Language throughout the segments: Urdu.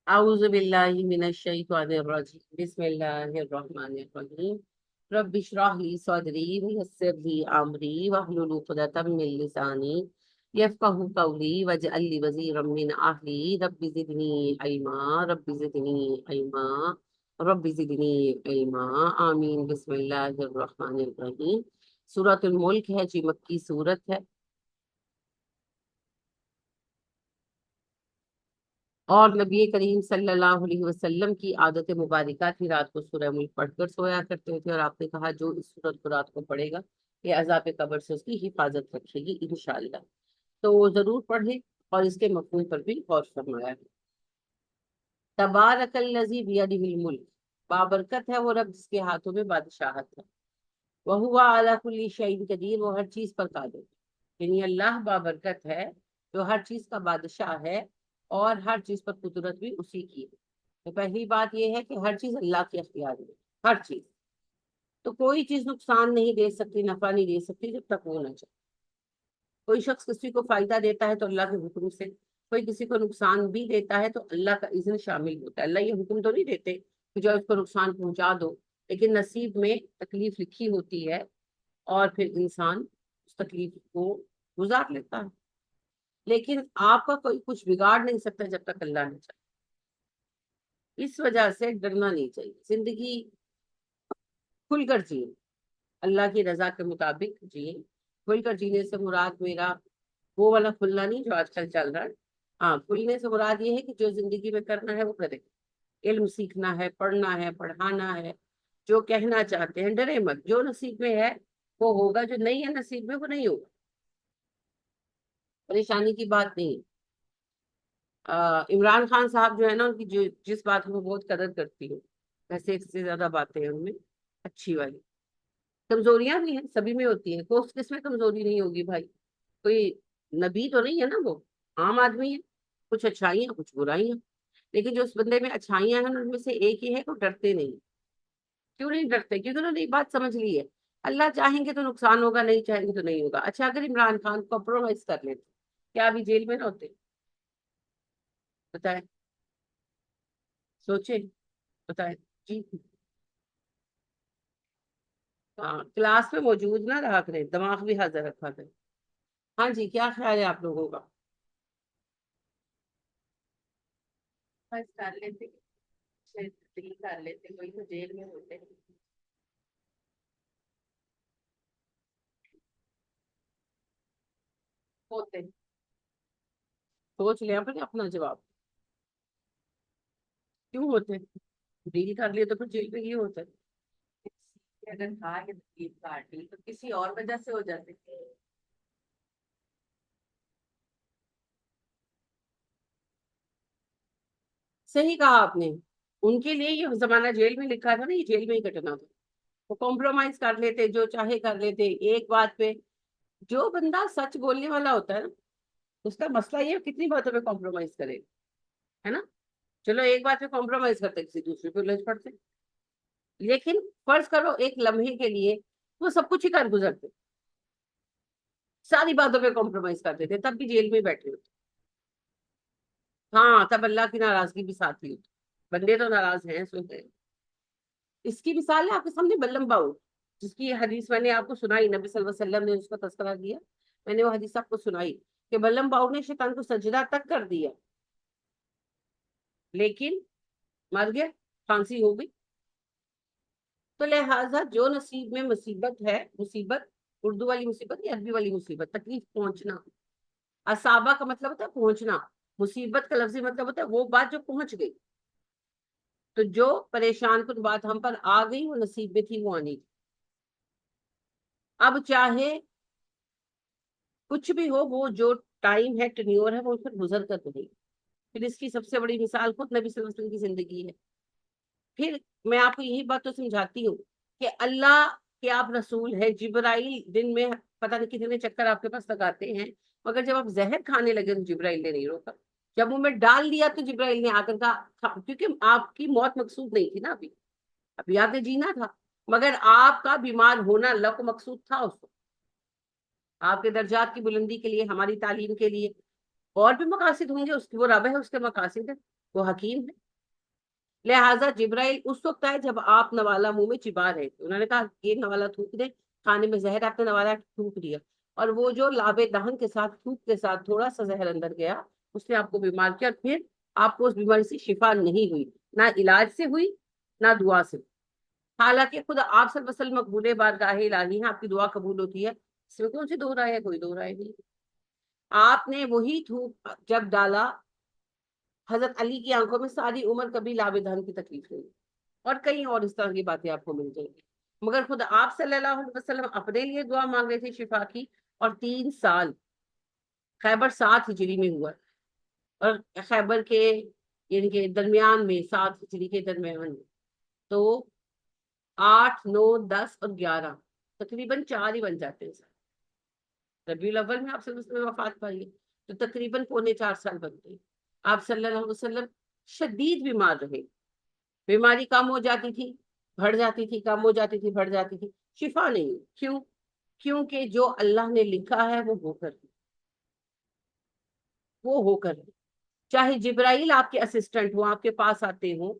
اعوذ باللہ من الشیطان الرجیم بسم اللہ الرحمن الرحیم رب اشرح لی صدری ویسر لی امری واحلل عقدۃ من لسانی یفقهوا قولی واجعل لی وزیرا من اہلی رب زدنی علما رب زدنی علما رب زدنی علما آمین بسم اللہ الرحمن الرحیم۔ سورۃ الملک ہے جی، مکی سورت ہے، اور نبی کریم صلی اللہ علیہ وسلم کی عادت مبارکہ تھی رات کو سورہ ملک پڑھ کر سویا کرتے تھے، اور آپ نے کہا جو اس سورت کو رات کو پڑھے گا یہ عذاب قبر سے اس کی حفاظت رکھے گی انشاءاللہ، تو وہ ضرور پڑھے، اور اس کے مفہوم پر بھی غور فرمایا ہے۔ تبارک الذی بیدہ الملک، بابرکت ہے وہ رب جس کے ہاتھوں میں بادشاہت ہے، وہو علی کل شیء قدیر، وہ ہر چیز پر قادر ہے، یعنی اللہ بابرکت ہے جو ہر چیز کا بادشاہ ہے، اور ہر چیز پر قدرت بھی اسی کی ہے۔ تو پہلی بات یہ ہے کہ ہر چیز اللہ کے اختیار میں، ہر چیز، تو کوئی چیز نقصان نہیں دے سکتی، نفع نہیں دے سکتی جب تک وہ نہ چاہے۔ کوئی شخص کسی کو فائدہ دیتا ہے تو اللہ کے حکم سے، کوئی کسی کو نقصان بھی دیتا ہے تو اللہ کا اذن شامل ہوتا ہے۔ اللہ یہ حکم تو نہیں دیتے کہ جو اس کو نقصان پہنچا دو، لیکن نصیب میں تکلیف لکھی ہوتی ہے، اور پھر انسان اس تکلیف کو گزار لیتا ہے، لیکن آپ کا کوئی کچھ بگاڑ نہیں سکتا جب تک اللہ نے چاہا۔ اس وجہ سے ڈرنا نہیں چاہیے، زندگی کھل کر جیے، اللہ کی رضا کے مطابق جیے۔ کھل کر جینے سے مراد میرا وہ والا کھلنا نہیں جو آج کل چل رہا ہے، ہاں کھلنے سے مراد یہ ہے کہ جو زندگی میں کرنا ہے وہ کرے، علم سیکھنا ہے، پڑھنا ہے، پڑھانا ہے، جو کہنا چاہتے ہیں ڈرے مت، جو نصیب میں ہے وہ ہوگا، جو نہیں ہے نصیب میں وہ نہیں ہوگا، پریشانی کی بات نہیں۔ عمران خان صاحب جو ہے نا، ان کی جس بات میں بہت قدر کرتی ہوں، ویسے ایک سے زیادہ باتیں ہیں ان میں اچھی والی، کمزوریاں بھی ہیں سبھی میں ہوتی ہیں، کس میں کمزوری نہیں ہوگی بھائی، کوئی نبی تو نہیں ہے نا، وہ عام آدمی ہے، کچھ اچھائیاں کچھ برائیاں، لیکن جو اس بندے میں اچھائیاں ہیں ان میں سے ایک ہی ہے کہ وہ ڈرتے نہیں۔ کیوں نہیں ڈرتے؟ کیونکہ انہوں نے ایک بات سمجھ لی ہے، اللہ چاہیں گے تو نقصان ہوگا، نہیں چاہیں گے تو نہیں ہوگا۔ اچھا اگر عمران خان کمپرومائز کر لیتے، کیا ابھی جیل میں نہ ہوتے؟ بتائیں، سوچیں، بتائیں جی۔ ہاں کلاس میں موجود نہ رہا کریں، دماغ بھی حاضر رکھا کریں۔ ہاں جی، کیا خیال ہے آپ لوگوں کا؟ بس کر لیتے، کر لیتے، کوئی تو جیل میں ہوتے ہوتے سوچ لیں اپنے اپنا جواب، کیوں ہوتے؟ ڈیل کر لیے تو پھر جیل میں یہ ہوتا ہے، اگر تھا کہ تکلیف کاٹ لی تو کسی اور وجہ سے ہو جاتے۔ صحیح کہا آپ نے، ان کے لیے یہ زمانہ جیل میں لکھا تھا نا، یہ جیل میں ہی کٹنا تھا، وہ کمپرومائز کر لیتے، جو چاہے کر لیتے ایک بات پہ۔ جو بندہ سچ بولنے والا ہوتا ہے نا، اس کا مسئلہ یہ ہے کتنی باتوں پہ کمپرومائز کرے، ہے نا؟ چلو ایک بات پہ کمپرومائز کرتے کسی دوسرے پہ الجھ پڑتے، لیکن فرض کرو ایک لمحے کے لیے وہ سب کچھ ہی کر گزرتے، ساری باتوں پہ کمپرومائز کرتے تھے، تب بھی جیل میں بیٹھے ہوتے۔ ہاں تب اللہ کی ناراضگی بھی ساتھ ہی ہوتی، بندے تو ناراض ہیں سنتے ہیں۔ اس کی مثال ہے آپ کے سامنے بلم باؤ، جس کی حدیث میں نے آپ کو سنائی، نبی صلی اللہ علیہ وسلم نے اس کا تذکرہ کیا، میں نے وہ حدیث آپ کو سنائی کہ بلم باؤ نے شیطان کو سجدہ تک کر دیا، لیکن مر گیا، پھانسی ہو گئی۔ تو لہٰذا جو نصیب میں مصیبت ہے، مصیبت اردو والی مصیبت یا عربی والی مصیبت، تکلیف پہنچنا، اصابہ کا مطلب ہوتا ہے پہنچنا، مصیبت کا لفظی مطلب ہوتا ہے وہ بات جو پہنچ گئی، تو جو پریشان کن بات ہم پر آ گئی وہ نصیب میں تھی، وہ آنی تھی۔ اب چاہے کچھ بھی ہو، وہ جو ٹائم ہے، ٹنیور ہے، وہ پھر گزر کر تو گئی۔ پھر اس کی سب سے بڑی مثال خود نبی صلی اللہ علیہ وسلم کی زندگی ہے۔ پھر میں آپ کو یہی بات تو سمجھاتی ہوں کہ اللہ کے آپ رسول ہیں، جبرائیل دن میں پتہ نہیں کتنے چکر آپ کے پاس لگاتے ہیں، مگر جب آپ زہر کھانے لگے تو جبرائیل نے نہیں روکا، جب منہ میں ڈال دیا تو جبرائیل نے آ کر کہا، کیونکہ آپ کی موت مقصود نہیں تھی نا، ابھی آپ نے جینا تھا، مگر آپ کا بیمار ہونا اللہ کو مقصود تھا، اس کو آپ کے درجات کی بلندی کے لیے، ہماری تعلیم کے لیے، اور بھی مقاصد ہوں گے، اس کی وہ رب ہے، اس کے مقاصد ہے، وہ حکیم ہے۔ لہٰذا جبرائیل اس وقت آئے جب آپ نوالا منہ میں چبا رہے تھے، انہوں نے کہا یہ نوالا تھوک دے، کھانے میں زہر، آپ نے نوالا تھوک دیا، اور وہ جو لابے دہن کے ساتھ تھوک کے ساتھ تھوڑا سا زہر اندر گیا، اس نے آپ کو بیمار کیا، اور پھر آپ کو اس بیماری سے شفا نہیں ہوئی، نہ علاج سے ہوئی نہ دعا سے۔ حالانکہ خود آپ صلی اللہ علیہ وسلم مقبول بارگاہ الہی ہیں، آپ کی دعا قبول ہوتی ہے، اس میں کون سی دو رائے ہے؟ کوئی دو رائے نہیں۔ آپ نے وہی تھوک جب ڈالا، حضرت علی کی آنکھوں میں ساری عمر کبھی لابے دہن کی تکلیف نہیں، اور کئی اور اس طرح کی باتیں آپ کو مل جائیں گی، مگر خود آپ صلی اللہ علیہ وسلم اپنے لیے دعا مانگ رہے تھے شفا کی، اور 3 سال خیبر 7 ہجری میں ہوا، اور خیبر کے یعنی کہ درمیان میں 7 ہجری کے درمیان میں، تو 8 9 10 اور 11 تقریباً 4 ہی بن جاتے ہیں سر، ربیع الاول میں آپ سے وفات پائی ہے، تو تقریباً پونے 4 سال بنتے ہیں۔ آپ صلی اللہ علیہ وسلم شدید بیمار رہے، بیماری کم ہو جاتی تھی، بڑھ جاتی تھی، کم ہو جاتی تھی، بڑھ جاتی تھی، شفا نہیں ہوئی۔ کیوں؟ کیونکہ جو اللہ نے لکھا ہے وہ ہو کر، وہ ہو کر، چاہے جبرائیل آپ کے اسسٹنٹ ہوں، آپ کے پاس آتے ہوں،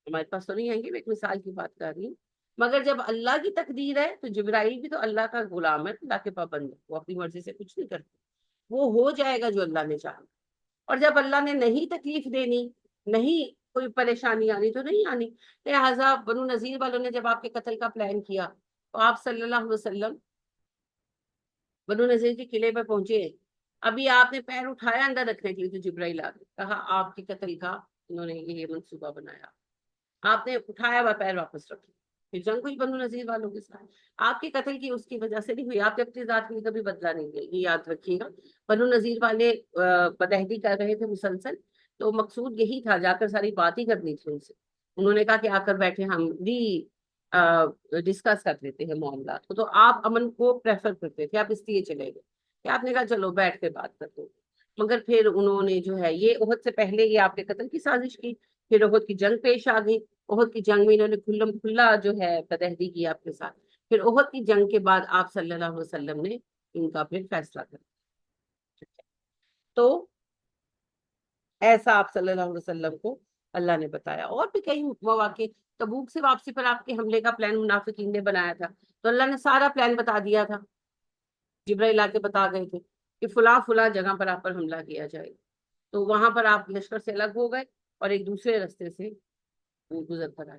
ہمارے پاس تو نہیں آئیں گے، میں ایک مثال کی بات کر رہی ہوں، مگر جب اللہ کی تقدیر ہے تو جبرائیل بھی تو اللہ کا غلام ہے، اللہ کے پابند ہے، وہ اپنی مرضی سے کچھ نہیں کرتے، وہ ہو جائے گا جو اللہ نے چاہا، اور جب اللہ نے نہیں تکلیف دینی، نہیں کوئی پریشانی آنی تو نہیں آنی۔ لہٰذا بنو نذیر والوں نے جب آپ کے قتل کا پلان کیا، تو آپ صلی اللہ علیہ وسلم بنو نذیر کے قلعے پر پہنچے، ابھی آپ نے پیر اٹھایا اندر رکھنے کے لیے تو جبرائیل آ گئے، کہا آپ کے قتل کا انہوں نے یہ منصوبہ بنایا، آپ نے اٹھایا ہوا پیر واپس رکھے، پھر جنگ ہوئی بنو نذیر والوں کے ساتھ، آپ کے قتل کی اس کی وجہ سے نہیں ہوئی، آپ نے اپنی ذات کے لیے کبھی بدلہ نہیں لیا، یہ یاد رکھیے گا۔ بنو نذیر والے بدہدی کر رہے تھے مسلسل، تو مقصود یہی تھا، جا کر ساری بات ہی کرنی تھی ان سے، انہوں نے کہا کہ آ کر بیٹھے، ہم بھی ڈسکس کر لیتے ہیں معاملات کو، تو آپ امن کو پریفر کرتے تھے، آپ اس لیے چلے گئے کہ آپ نے کہا چلو بیٹھ کے بات کرتے، مگر پھر انہوں نے جو ہے یہ عہد سے پہلے یہ آپ کے قتل کی سازش کی، پھر عہد کی جنگ پیش آ گئی، عہد کی جنگ میں انہوں نے کھلم کھلا جو ہے بدہدی کی آپ کے ساتھ، پھر عہد کی جنگ کے بعد آپ صلی اللہ علیہ وسلم نے ان کا پھر فیصلہ کر، تو ایسا آپ صلی اللہ علیہ وسلم کو اللہ نے بتایا۔ اور بھی کئی مواقع، تبوک سے واپسی پر آپ کے حملے کا پلان منافقین نے بنایا تھا، تو اللہ نے سارا پلان بتا دیا تھا، جبرائیل آ کے بتا گئے تھے کہ فلاں فلاں جگہ پر آپ پر حملہ کیا جائے، تو وہاں پر آپ لشکر سے الگ ہو گئے اور ایک دوسرے رستے سے وہ گزر کر آئے،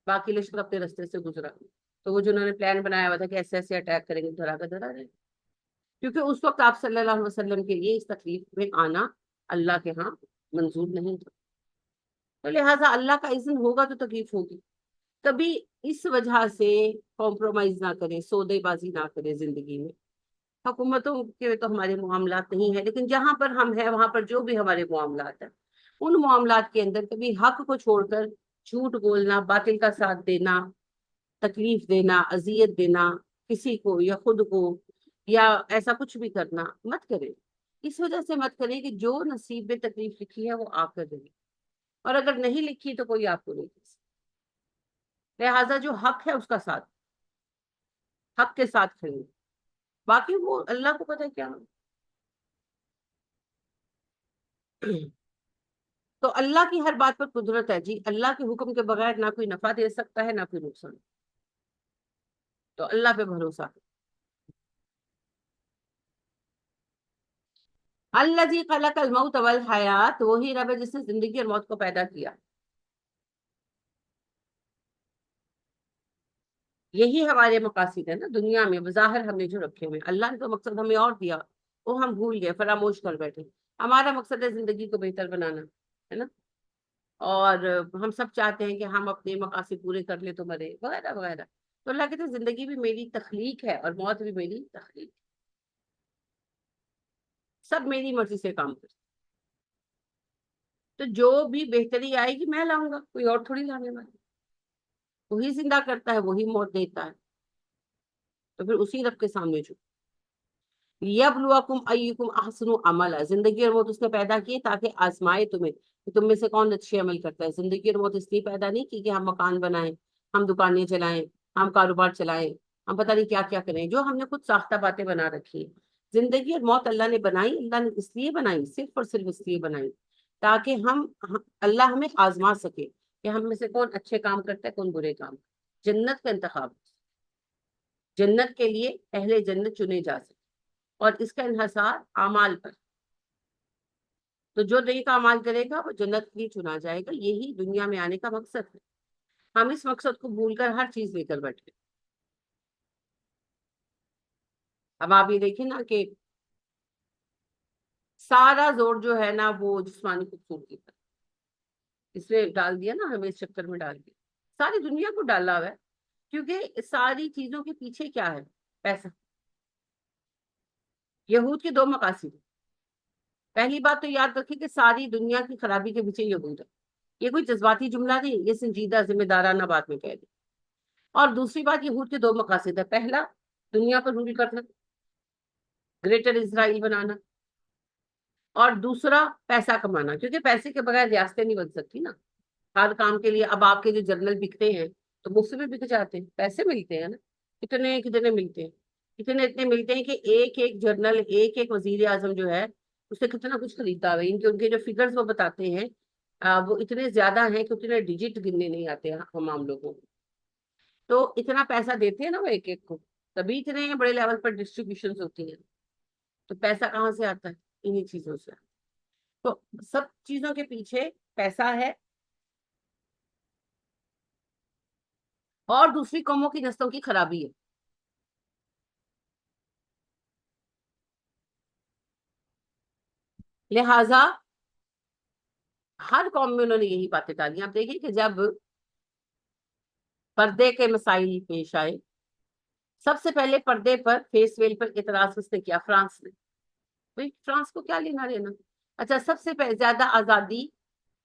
باقی لشکر اپنے رستے سے گزرا، تو وہ جو انہوں نے پلان بنایا ہوا تھا کہ ایسے ایسے اٹیک کریں گے، دھرا کا دھرا رہے، کیونکہ اس وقت آپ صلی اللہ علیہ وسلم کے لیے اس تکلیف میں آنا اللہ کے ہاں منظور نہیں تھا، تو لہٰذا اللہ کا اذن ہوگا تو تکلیف ہوگی، کبھی اس وجہ سے کمپرومائز نہ کریں، سودے بازی نہ کریں زندگی میں۔ حکومتوں کے تو ہمارے معاملات نہیں ہیں، لیکن جہاں پر ہم ہیں وہاں پر جو بھی ہمارے معاملات ہیں، ان معاملات کے اندر کبھی حق کو چھوڑ کر جھوٹ بولنا، باطل کا ساتھ دینا، تکلیف دینا، اذیت دینا کسی کو یا خود کو، یا ایسا کچھ بھی کرنا مت کریں، اس وجہ سے مت کریں کہ جو نصیب میں تکلیف لکھی ہے وہ آ کر دے، اور اگر نہیں لکھی تو کوئی آپ کو نہیں دے سکتا، لہٰذا جو حق ہے اس کا ساتھ، حق کے ساتھ کھڑے، باقی وہ اللہ کو پتہ ہے کیا۔ تو اللہ کی ہر بات پر قدرت ہے جی، اللہ کے حکم کے بغیر نہ کوئی نفع دے سکتا ہے نہ کوئی نقصان، تو اللہ پہ بھروسہ۔ الذی خلق الموت والحیات، وہی رب ہے جس نے زندگی اور موت کو پیدا کیا، یہی ہمارے مقاصد ہے نا دنیا میں، بظاہر ہم نے جو رکھے ہوئے، اللہ نے تو مقصد ہمیں اور دیا، وہ ہم بھول گئے، فراموش کر بیٹھے، ہمارا مقصد ہے زندگی کو بہتر بنانا، ہے نا، اور ہم سب چاہتے ہیں کہ ہم اپنے مقاصد پورے کر لیں تو مرے، وغیرہ وغیرہ، تو اللہ کہتے ہیں زندگی بھی میری تخلیق ہے اور موت بھی میری تخلیق، سب میری مرضی سے کام کرتے، تو جو بھی بہتری آئے گی میں لاؤں گا، کوئی اور تھوڑی لانے والا، وہی زندہ کرتا ہے، وہی موت دیتا ہے، تو پھر اسی رب کے سامنے جو یبلوکم ایکم احسن عملا، زندگی اور موت اس نے پیدا کی تاکہ آزمائے تمہیں کہ تم میں سے کون اچھے عمل کرتا ہے، زندگی اور موت اس لیے پیدا نہیں کی کہ ہم مکان بنائیں، ہم دکانیں چلائیں، ہم کاروبار چلائیں، ہم پتہ نہیں کیا کیا کریں، جو ہم نے خود ساختہ باتیں بنا رکھی ہیں، زندگی اور موت اللہ نے بنائی، اللہ نے اس لیے بنائی، صرف اور صرف اس لیے بنائی تاکہ اللہ ہمیں آزما سکے کہ ہم میں سے کون اچھے کام کرتا ہے، کون برے کام۔ جنت کا انتخاب، جنت کے لیے اہل جنت چنے جا سکے، اور اس کا انحصار اعمال پر۔ تو جو نیک اعمال کرے گا وہ جنت کے لیے چنا جائے گا۔ یہی دنیا میں آنے کا مقصد ہے۔ ہم اس مقصد کو بھول کر ہر چیز لے کر بیٹھے۔ اب آپ یہ دیکھیں نا کہ سارا زور جو ہے نا وہ جسمانی خوبصورتی پر اس میں ڈال دیا نا، ہمیں اس چکر میں ڈال دیا، ساری دنیا کو ڈالا ہوا ہے، کیونکہ ساری چیزوں کے پیچھے کیا ہے؟ پیسہ۔ یہود کے دو مقاصد۔ پہلی بات تو یاد رکھیں کہ ساری دنیا کی خرابی کے پیچھے یہود ہے۔ یہ کوئی جذباتی جملہ نہیں، یہ سنجیدہ ذمہ دارانہ بات میں کہہ دیں۔ اور دوسری بات، یہود کے دو مقاصد ہے، پہلا دنیا پر رول کرنا، گریٹر اسرائیل بنانا، اور دوسرا پیسہ کمانا، کیونکہ پیسے کے بغیر ریاستیں نہیں بن سکتی نا۔ ہر کام کے لیے اب آپ کے جو جنرل بکتے ہیں تو مفت میں بک جاتے ہیں، پیسے ملتے ہیں نا۔ کتنے کتنے ملتے ہیں، کتنے اتنے ملتے ہیں کہ ایک ایک جنرل، ایک ایک وزیر اعظم جو ہے اس سے کتنا کچھ خریدتا ہے، ان کے جو فگرز وہ بتاتے ہیں وہ اتنے زیادہ ہیں کہ اتنے ڈیجٹ گننے نہیں آتے ہیں ہم عام لوگوں کو۔ تو اتنا پیسہ دیتے ہیں نا وہ ایک ایک کو، تبھی اتنے بڑے لیول پر ڈسٹریبیوشن ہوتی ہیں۔ تو پیسہ کہاں سے آتا ہے؟ انہی چیزوں سے۔ تو سب چیزوں کے پیچھے پیسہ ہے، اور دوسری قوموں کی نسلوں کی خرابی ہے۔ لہذا ہر قوم میں انہوں نے یہی باتیں ڈالی۔ آپ دیکھیں کہ جب پردے کے مسائل پیش آئے، سب سے پہلے پردے پر فیس ویل پر اعتراض کس نے کیا؟ فرانس نے۔ بھئی فرانس کو کیا لینا دینا؟ اچھا، سب سے زیادہ آزادی،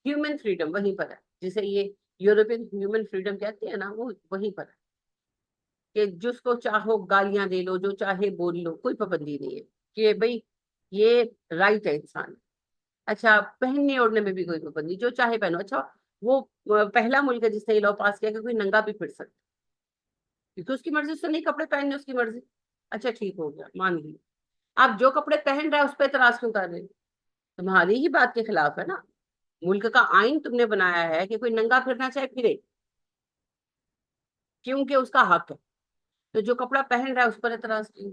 ہیومن فریڈم وہیں پر ہے، جسے یہ یورپین ہیومن فریڈم کہتے ہیں نا، وہ وہیں پر ہے کہ جس کو چاہو گالیاں دے لو، جو چاہے بول لو، کوئی پابندی نہیں ہے کہ بھئی یہ رائٹ ہے انسان۔ اچھا، پہننے اوڑھنے میں بھی کوئی پابندی، جو چاہے پہنو۔ اچھا، وہ پہلا ملک ہے جس نے یہ لا پاس کیا کہ کوئی ننگا بھی پھر سکتا، کیونکہ اس کی مرضی سے نہیں کپڑے پہننے، اس کی مرضی۔ اچھا ٹھیک ہو گیا، مان لی۔ اب جو کپڑے پہن رہا ہے اس پہ اعتراض کیوں کر رہے ہیں؟ تمہاری ہی بات کے خلاف ہے نا۔ ملک کا آئین تم نے بنایا ہے کہ کوئی ننگا پھرنا چاہے پھرے، کیونکہ اس کا حق ہے۔ تو جو کپڑا پہن رہا ہے اس پر اعتراض کیوں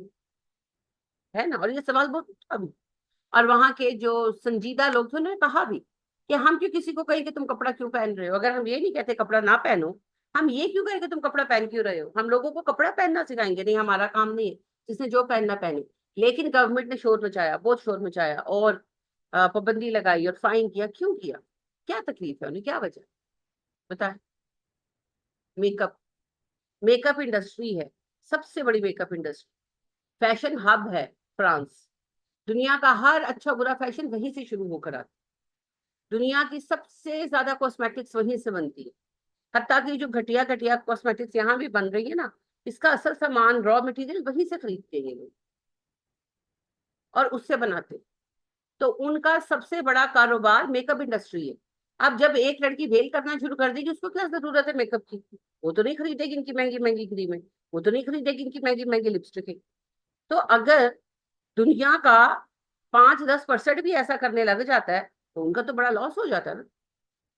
ہے نا؟ اور یہ سوال بہت اچھا بھی۔ اور وہاں کے جو سنجیدہ لوگ تھے انہوں نے کہا بھی کہ ہم کیوں کسی کو کہیں کہ تم کپڑا کیوں پہن رہے ہو؟ اگر ہم یہ نہیں کہتے کپڑا نہ پہنو، ہم یہ کیوں کہیں کہ تم کپڑا پہن کیوں رہے ہو؟ ہم لوگوں کو کپڑا پہننا سکھائیں گے؟ نہیں، ہمارا کام نہیں ہے، جس نے جو پہننا پہنے۔ لیکن گورنمنٹ نے شور مچایا، بہت شور مچایا، اور پابندی لگائی اور فائن کیا۔ کیوں کیا؟ کیا تکلیف ہے انہیں؟ کیا وجہ بتائیں؟ Make up, make up industry ہے سب سے بڑی make up industry, fashion hub ہے فرانس۔ دنیا کا ہر اچھا برا فیشن وہیں سے شروع ہو کر آتا، دنیا کی سب سے زیادہ کاسمیٹکس وہیں سے بنتی ہے، حتیٰ کہ جو گھٹیا گھٹیا کاسمیٹکس یہاں بھی بن رہی ہے نا، اس کا اصل سامان را مٹیریل وہیں سے خریدتے ہیں لوگ اور اس سے بناتے۔ تو ان کا سب سے بڑا کاروبار میک اپ انڈسٹری ہے۔ اب جب ایک لڑکی بھیل کرنا شروع کر دے گی، اس کو کیا ضرورت ہے میک اپ کی؟ وہ تو نہیں خریدے گی ان کی مہنگی مہنگی کریمیں، وہ تو نہیں خریدے گی ان کی مہنگی مہنگی لپسٹک۔ تو اگر دنیا کا 5-10% بھی ایسا کرنے لگ جاتا ہے تو ان کا تو بڑا لاس ہو جاتا ہے نا۔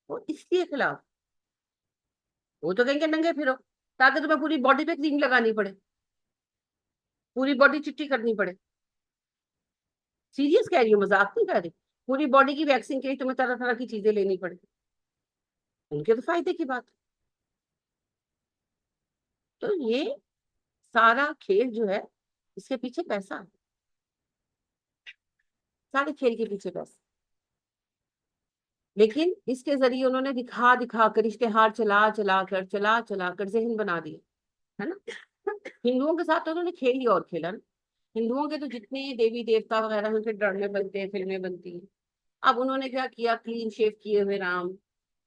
وہ اس کے خلاف، وہ تو کہیں گے ننگے پھرو تاکہ تمہیں پوری باڈی پہ کریم لگانی پڑے، پوری باڈی چٹی کرنی پڑے۔ سیریس کہہ رہی ہوں، مذاق نہیں کہہ رہی۔ پوری باڈی کی ویکسنگ کے لیے تمہیں طرح طرح کی چیزیں لینی پڑے، ان کے تو فائدے کی بات۔ تو یہ سارا کھیل جو ہے اس کے پیچھے پیسہ ہے، سارے کھیل کے پیچھے پیسہ۔ لیکن اس کے ذریعے انہوں نے دکھا دکھا کر، اشتہار چلا چلا کر ذہن بنا دیا ہے نا۔ ہندوؤں کے ساتھ تو انہوں نے کھیل ہی اور کھیلا نا۔ ہندوؤں کے تو جتنے دیوی دیوتا وغیرہ ان کے ڈرامے بنتے ہیں، فلمیں بنتی ہیں۔ اب انہوں نے کیا کیا؟ کلین شیو کیے ہوئے رام،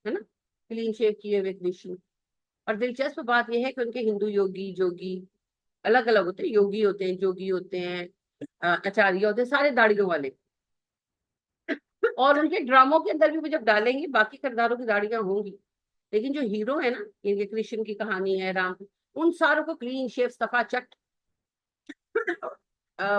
ہے نا، کلین شیو کیے ہوئے کرشن۔ اور دلچسپ بات یہ ہے کہ ان کے ہندو یوگی جوگی الگ الگ ہوتے ہیں، یوگی ہوتے ہیں، جوگی ہوتے ہیں، آچاریہ ہوتے ہیں، سارے داڑھیوں والے۔ اور ان کے ڈراموں کے اندر بھی وہ جب ڈالیں گے باقی کرداروں کی داڑیاں ہوں گی، لیکن جو ہیرو ہے نا، ان کے کرشن کی کہانی ہے، رام، ان ساروں کو کلین شیو، صفا چٹ،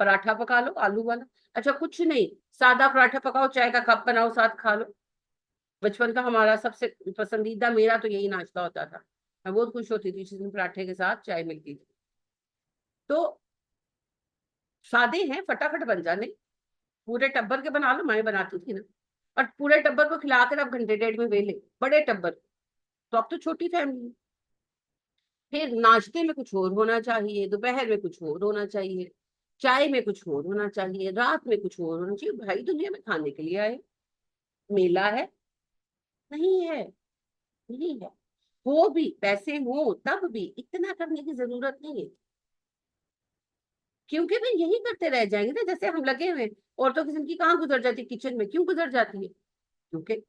پراٹھا پکا لو آلو والا. اچھا کچھ نہیں, سادہ پراٹھا پکاؤ, چائے کا کپ بناؤ, ساتھ کھا لو. بچپن کا ہمارا سب سے پسندیدہ, میرا تو یہی ناشتہ ہوتا تھا. میں بہت خوش ہوتی تھی جس دن پراٹھے کے ساتھ چائے ملتی تھی. تو سادے ہیں, فٹافٹ بن جانے. پورے ٹبر کے بنا لو, میں بناتی تھی نا. اور پورے ٹبر کو کھلا کر اب گھنٹے ڈیڑھ میں ویلے, بڑے ٹبر. تو اب تو چھوٹی فیملی. پھر ناشتے میں کچھ اور ہونا چاہیے, دوپہر میں کچھ اور ہونا چاہیے, چائے میں کچھ اور ہونا چاہیے, رات میں کچھ اور ہونا چاہیے. بھائی دنیا میں کھانے کے لیے آئے, میلہ ہے؟ نہیں ہے, نہیں ہے. وہ بھی پیسے ہوں تب بھی اتنا کرنے کی ضرورت نہیں ہے. کیونکہ پھر یہی کرتے رہ جائیں گے نا جیسے ہم لگے ہوئے. عورتوں کی زندگی کہاں گزر جاتی ہے کچن میں, کیوں گزر جاتی ہے؟ کیونکہ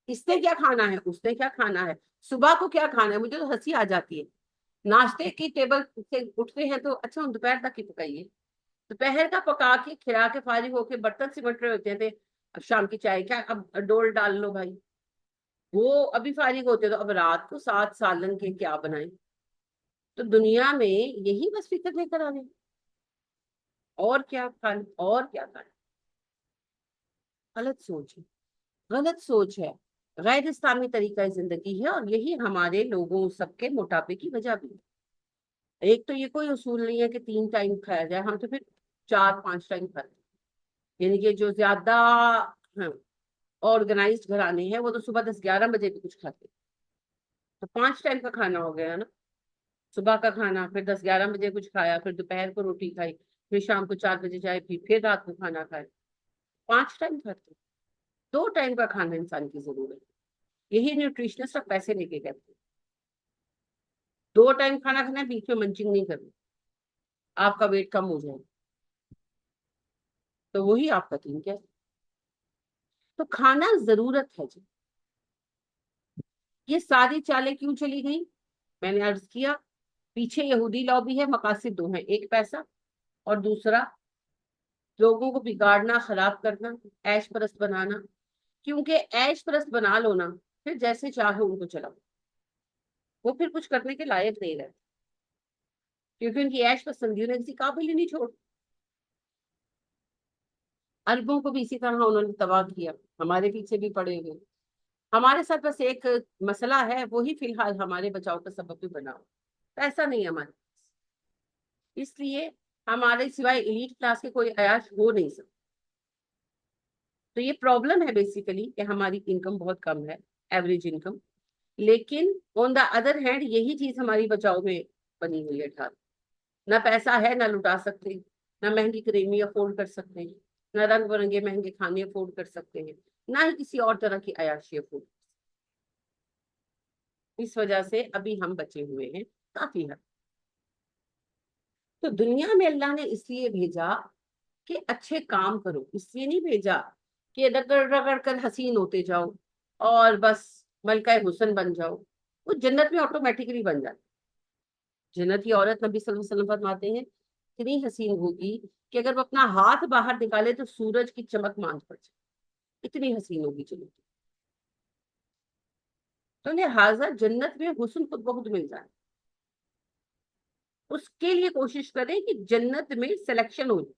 اس نے کیا کھانا ہے, اس نے کیا کھانا ہے, صبح کو کیا کھانا ہے. مجھے تو ہنسی آ جاتی ہے, ناشتے کی ٹیبل سے اٹھتے ہیں تو اچھا ہم دوپہر تک ہی پکائیے. دوپہر کا پکا کے کھلا کے فارغ ہو کے برتن سمٹ رہے ہوتے تھے, اب شام کی چائے کیا, اب ڈول ڈال لو بھائی. وہ ابھی فارغ ہوتے تو اب رات کو 7 سالن کے کیا بنائیں. تو دنیا میں یہی بس فکر لے کر آنے, اور کیا کھانا, اور کیا کھانا. غلط سوچ ہے, غلط سوچ ہے, غیر اسلامی طریقہ زندگی ہے. اور یہی ہمارے لوگوں سب کے موٹاپے کی وجہ بھی ہے. ایک تو یہ کوئی اصول نہیں ہے کہ 3 ٹائم کھایا جائے, ہم تو پھر 4-5 ٹائم کھاتے ہیں. یعنی کہ جو زیادہ آرگنائزڈ گھرانے ہیں وہ تو صبح 10-11 بجے بھی کچھ کھاتے ہیں. تو 5 ٹائم کا کھانا ہو گیا نا. صبح کا کھانا, پھر 10-11 بجے کچھ کھایا, پھر دوپہر کو روٹی کھائی, پھر شام کو 4 بجے چائے پی, پھر رات کو کھانا کھائے. 5 ٹائم کھاتے ہیں. 2 ٹائم کا کھانا انسان کی ضرورت ہے. یہی نیوٹریشنسٹ اب پیسے لے کے کہتے ہیں 2 ٹائم کھانا کھانا ہے, بیچ میں منچنگ نہیں کرنی, آپ کا ویٹ کم ہو جائے. تو وہی آپ کا 3 کیا. تو کھانا ضرورت ہے جی. یہ ساری چالیں کیوں چلی گئی, میں نے عرض کیا پیچھے یہودی لابی ہے. مقاصد 2 ہیں, ایک پیسہ اور دوسرا لوگوں کو بگاڑنا, خراب کرنا, عیش پرست بنانا. کیونکہ عیش پرست بنا لو نا, پھر جیسے چاہو ان کو چلاؤ, وہ پھر کچھ کرنے کے لائق نہیں رہتے. کیونکہ ان کی عیش پسندیوں نے کسی قابل ہی نہیں چھوڑ. عربوں کو بھی اسی طرح انہوں نے تباہ کیا, ہمارے پیچھے بھی پڑے ہوئے. ہمارے ساتھ بس ایک مسئلہ ہے, وہی فی الحال ہمارے بچاؤ کا سبب بھی بنا. پیسہ نہیں ہمارے پاس, اس لیے ہمارے سوائے ایلیٹ کلاس کے کوئی عیاش ہو نہیں سکتا. تو یہ پرابلم ہے بیسیکلی کہ ہماری انکم بہت کم ہے, ایوریج انکم. لیکن آن دا ادر ہینڈ یہی چیز ہماری بچاؤ میں بنی ہوئی ہے. نہ پیسہ ہے, نہ لٹا سکتے, نہ مہنگی کریمی افورڈ کر سکتے ہیں, نہ رنگ برنگے مہنگے کھانے افورڈ کر سکتے ہیں, نہ ہی کسی اور طرح کی عیاشی افورڈ. اس وجہ سے ابھی ہم بچے ہوئے ہیں کافی حد. تو دنیا میں اللہ نے اس لیے بھیجا کہ اچھے کام کرو, اس لیے نہیں بھیجا کہ رگڑ رگڑ کر حسین ہوتے جاؤ اور بس ملکہ حسن بن جاؤ. وہ جنت میں آٹومیٹکلی بن جاتی. جنت کی عورت نبی صلی اللہ علیہ وسلم فرماتے ہیں اتنی حسین ہوگی کہ اگر وہ اپنا ہاتھ باہر نکالے تو سورج کی چمک ماند پڑ جائے, اتنی حسین ہوگی جنت. تو لہٰذا جنت میں حسن خود بخود مل جائے. اس کے لیے کوشش کریں کہ جنت میں سلیکشن ہو جائے,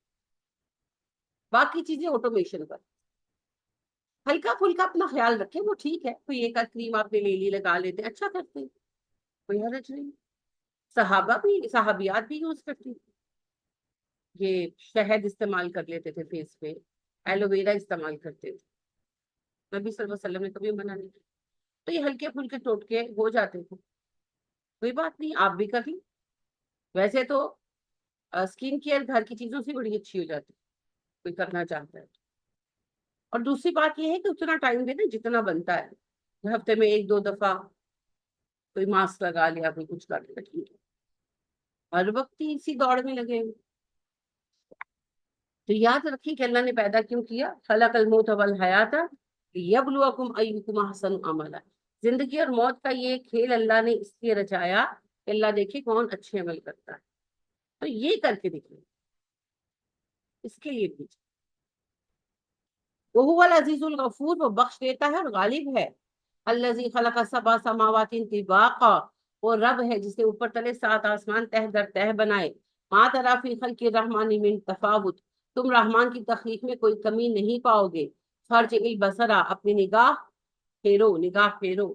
باقی چیزیں آٹومیشن پر. ہلکا پھلکا اپنا خیال رکھیں, وہ ٹھیک ہے, کوئی ایک کریم آپ نے لے لی, لگا لیتے, اچھا کرتے ہیں, کوئی حرج نہیں. صحابہ بھی, صحابیات بھی یوز کرتی, یہ شہد استعمال کر لیتے تھے فیس پہ, ایلو ویرا استعمال کرتے تھے. نبی صلی اللہ علیہ وسلم نے کبھی منع نہیں کیا. تو یہ ہلکے پھلکے ٹوٹکے ہو جاتے تھے, کوئی بات نہیں, آپ بھی کر لیں. ویسے تو اسکن کیئر گھر کی چیزوں سے بڑی اچھی ہو جاتی, کوئی کرنا چاہتا ہے. اور دوسری بات یہ ہے کہ اتنا ٹائم دے نا جتنا بنتا ہے. ہفتے میں 1-2 دفعہ کوئی ماسک لگا لیا, کوئی کچھ کر لیا, ٹھیک ہے. ہر وقت ہی اسی دوڑ میں لگے ہوئے. تو یاد رکھیے کہ اللہ نے پیدا کیوں کیا, خلق الموت والحیات لیبلوکم ایکم احسن عملا. زندگی اور موت کا یہ کھیل اللہ نے اس لیے رچایا کہ اللہ دیکھے کون اچھے عمل کرتا ہے. تو یہ کر کے دکھائے, اس کے لیے بھی. وہو العزیز الغفور, وہ بخش دیتا ہے اور غالب ہے. الذی خلق 7 سماوات طباقا, وہ رب ہے جس نے اوپر تلے 7 آسمان تہ در تہ بنائے. ما ترى فی خلق الرحمن من تفاوت، تم رحمان کی تخلیق میں کوئی کمی نہیں پاؤ گے. فرج البصرا، اپنی نگاہ پھیرو، نگاہ پھیرو.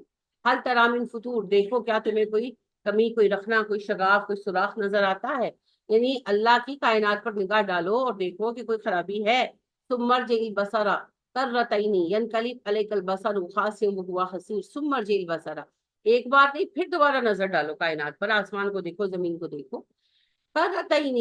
ہر طرح من فطور، دیکھو کیا تمہیں کوئی کمی، کوئی رکھنا، کوئی شگاف، کوئی سوراخ نظر آتا ہے. یعنی اللہ کی کائنات پر نگاہ ڈالو اور دیکھو کہ کوئی خرابی ہے. ثم ارجع البصر کرتین ینقلب الیک البصر خاسئا وهو حسیر. ثم ارجع البصر، ایک بار نہیں پھر دوبارہ نظر ڈالو کائنات پر، آسمان کو دیکھو، زمین کو دیکھو. کرتین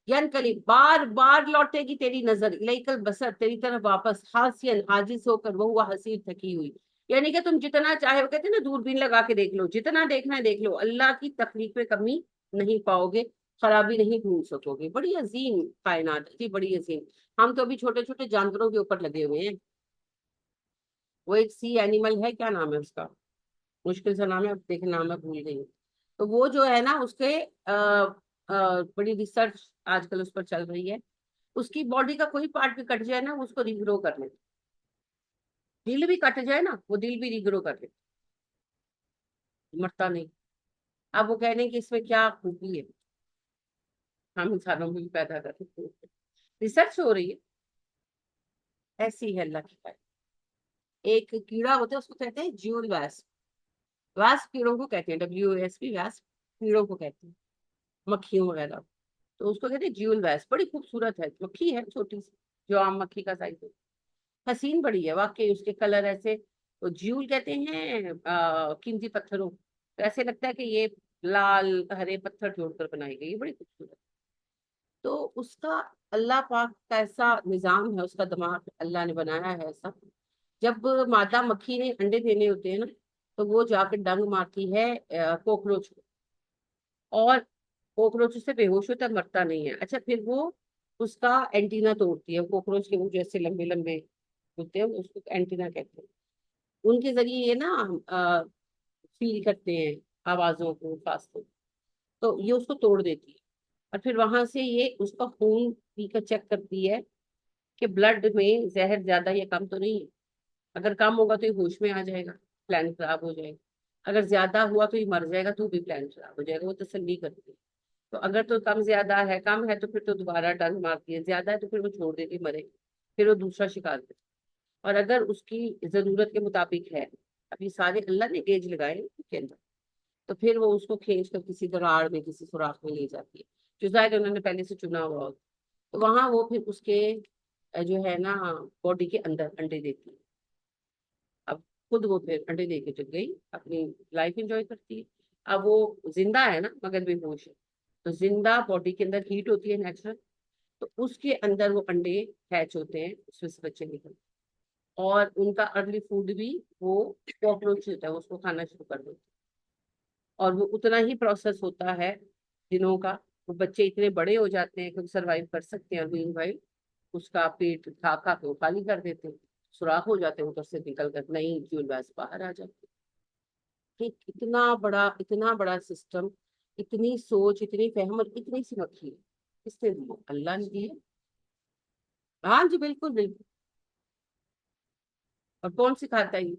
ینقلب، بار بار لوٹے گی تیری نظر، الیک البصر، تیری طرف واپس، خاسئا، عاجز ہو کر، وهو حسیر، تھکی ہوئی. یعنی کہ تم جتنا چاہے، وہ کہتے ہیں نا دوربین لگا کے دیکھ لو، جتنا دیکھنا ہے دیکھ لو، اللہ کی تخلیق میں کمی نہیں پاؤ گے، خرابی نہیں ڈھونڈ سکو گے. بڑی عظیم کائنات ہے جی، بڑی عظیم. ہم تو ابھی چھوٹے چھوٹے جانوروں کے اوپر لگے ہوئے ہیں. وہ ایک سی اینیمل ہے، کیا نام ہے اس کا، مشکل سے نام ہے، اب دیکھیں نام میں بھول گئی ہوں. تو وہ جو ہے نا اس کے بڑی ریسرچ آج کل اس پر چل رہی ہے. اس کی باڈی کا کوئی پارٹ بھی کٹ جائے نا، وہ اس کو ریگرو کر لے. دل بھی کٹ جائے نا، وہ دل بھی ریگرو کر لے، مرتا نہیں. اب وہ کہہ رہے ہیں کہ اس میں کیا خوبی ہے، ہم انسانوں میں بھی پیدا کرتے ہیں. ریسرچ ہو رہی ہے. ایسی ہے اللہ کی بات. ایک کیڑا ہوتا ہے، اس کو کہتے ہیں جیول ویسپ. ویسپ کیڑوں کو کہتے ہیں، WASP، ویسپ کیڑوں کو کہتے ہیں، مکھیوں وغیرہ. تو اس کو کہتے ہیں جیول ویسپ. بڑی خوبصورت ہے، مکھی ہے چھوٹی سی، جو عام مکھی کا سائز ہے. حسین بڑی ہے واقعی، اس کے کلر ایسے. تو جیول کہتے ہیں قیمتی پتھروں. تو ایسے لگتا ہے کہ یہ لال ہرے پتھر جوڑ کر بنائی گئی، بڑی خوبصورت. تو اس کا اللہ پاک کا ایسا نظام ہے، اس کا دماغ اللہ نے بنایا ہے ایسا. جب مادہ مکھی نے انڈے دینے ہوتے ہیں نا، تو وہ جا کے ڈنگ مارتی ہے کوکروچ کو، اور کوکروچ سے بے ہوش ہوتا ہے، مرتا نہیں ہے. اچھا پھر وہ اس کا اینٹینا توڑتی ہے. کوکروچ کے وہ جیسے لمبے لمبے ہوتے ہیں، اس کو اینٹینا کہتے ہیں. ان کے ذریعے یہ نا فیل کرتے ہیں آوازوں کو، فاصلوں. تو یہ اس کو توڑ دیتی ہے، اور پھر وہاں سے یہ اس کا خون پی کر چیک کرتی ہے کہ بلڈ میں زہر زیادہ یا کم تو نہیں ہے. اگر کم ہوگا تو یہ ہوش میں آ جائے گا، پلان خراب ہو جائے گا. اگر زیادہ ہوا تو یہ مر جائے گا، تو بھی پلان خراب ہو جائے گا. وہ تسلی کرتی ہے. تو اگر تو کم زیادہ ہے، کم ہے تو پھر تو دوبارہ ڈنگ مارتی ہے، زیادہ ہے تو پھر وہ چھوڑ دیتی، مرے، پھر وہ دوسرا شکار کرتی. اور اگر اس کی ضرورت کے مطابق ہے، ابھی سارے اللہ نے گیج لگائے ہیں اس کے اندر، تو پھر وہ اس کو کھینچ کر کسی دراڑ میں، کسی سوراخ میں لے جاتی ہے، جو ظاہر انہوں نے پہلے سے چنا ہوا ہوتا. تو وہاں وہ پھر اس کے جو ہے نا باڈی کے اندر انڈے دیتی ہے. اب خود وہ پھر انڈے دے کے چل گئی، اپنی لائف انجوائے کرتی ہے. اب وہ زندہ ہے نا مگر بے ہوش ہے. تو زندہ باڈی کے اندر ہیٹ ہوتی ہے نیچرل، تو اس کے اندر وہ انڈے ہیچ ہوتے ہیں، اس میں سے بچے نکلتے ہیں. اور ان کا ارلی فوڈ بھی وہ کاکروچ ہوتا ہے، اس کو کھانا شروع کر دیتے. اور وہ اتنا ہی پروسیس ہوتا ہے دنوں کا. وہ بچے اتنے بڑے ہو جاتے ہیں کہ سروائیو کر سکتے ہیں، اور مین وائل اس کا پیٹ کھا کھا کے وہ خالی کر دیتے ہیں، سوراخ ہو جاتے ہیں ادھر سے نکل کر، نہیں جیول ویس باہر آ جاتے ہیں. اتنا بڑا سسٹم، اتنی سوچ، اتنی فہم، اور اتنی سی مکھی ہے. کس نے دی؟ اللہ نے دی ہے. ہاں جی بالکل بالکل. اور کون سکھاتا ہے یہ؟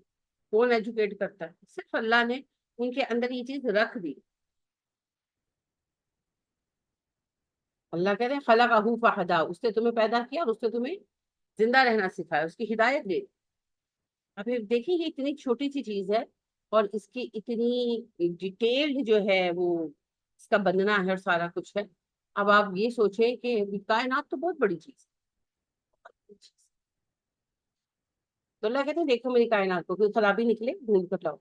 کون ایجوکیٹ کرتا ہے؟ صرف اللہ نے ان کے اندر یہ چیز رکھ دی. اللہ کہہ رہے ہیں خلقہ فہدی، اس نے تمہیں پیدا کیا اور اس نے تمہیں زندہ رہنا سکھایا، اس کی ہدایت دے. اب پھر دیکھیں یہ اتنی چھوٹی سی چیز ہے، اور اس کی اتنی ڈیٹیلڈ جو ہے وہ اس کا بننا ہے اور سارا کچھ ہے. اب آپ یہ سوچیں کہ کائنات تو بہت بڑی چیز ہے. تو اللہ کہتے ہیں دیکھو میری کائنات کو، کوئی خرابی نکلے ڈھونڈ کر لاؤ.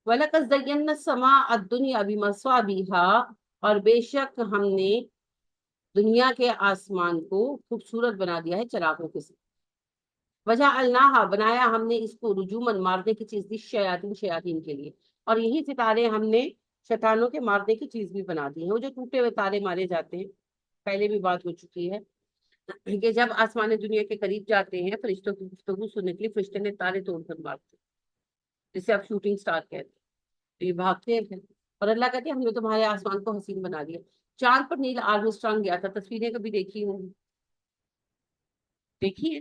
وَلَقَدْ زَيَّنَّا السَّمَاءَ الدُّنْيَا بِمَصَابِيحَ، اور بے شک ہم نے دنیا کے آسمان کو خوبصورت بنا دیا ہے چراغوں کے ساتھ. وَجَعَلْنَاهَا، بنایا ہم نے اس کو رجوماً، مارنے کی چیز، للشیاطین، شیاطین کے لیے. اور یہی ستارے ہم نے شیطانوں کے مارنے کی چیز بھی بنا دی ہیں. وہ جو ٹوٹے ہوئے تارے مارے جاتے ہیں، پہلے بھی بات ہو چکی ہے کہ جب آسمان دنیا کے قریب جاتے ہیں فرشتوں کی گفتگو سننے کے لیے، فرشتے نے تارے توڑ کر مارتے ہیں، جسے آپ شوٹنگ سٹار کہتے ہیں. تو یہ بھاگتے ہیں پھر. اور اللہ کہتے ہیں ہم نے تمہارے آسمان کو حسین بنا دیا. چاند پر نیل آرمسٹرانگ گیا تھا، تصویریں کبھی دیکھی ہوں؟ دیکھی ہے؟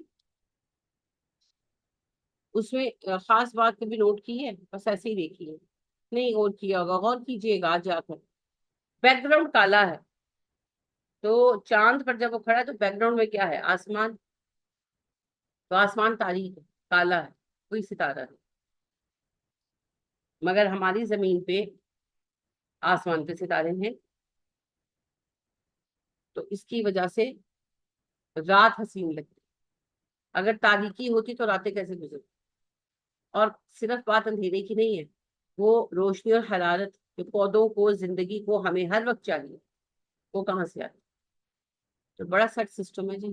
اس میں خاص بات کبھی نوٹ کی ہے؟ بس ایسے ہی دیکھی ہے؟ نہیں غور کیا ہوگا، غور کیجیے گا آج جا کر. بیک گراؤنڈ کالا ہے، تو چاند پر جب وہ کھڑا ہے تو بیک گراؤنڈ میں کیا ہے؟ آسمان. تو آسمان تاریک ہے، کالا ہے، کوئی ستارہ نہیں. مگر ہماری زمین پہ آسمان پہ ستارے ہیں. تو اس کی وجہ سے رات حسین لگتی. اگر تاریکی ہوتی تو راتیں کیسے گزرتی؟ اور صرف بات اندھیرے کی نہیں ہے، وہ روشنی اور حرارت جو پودوں کو، زندگی کو ہمیں ہر وقت چاہیے، وہ کہاں سے آتی؟ تو بڑا سیٹ سسٹم ہے جی،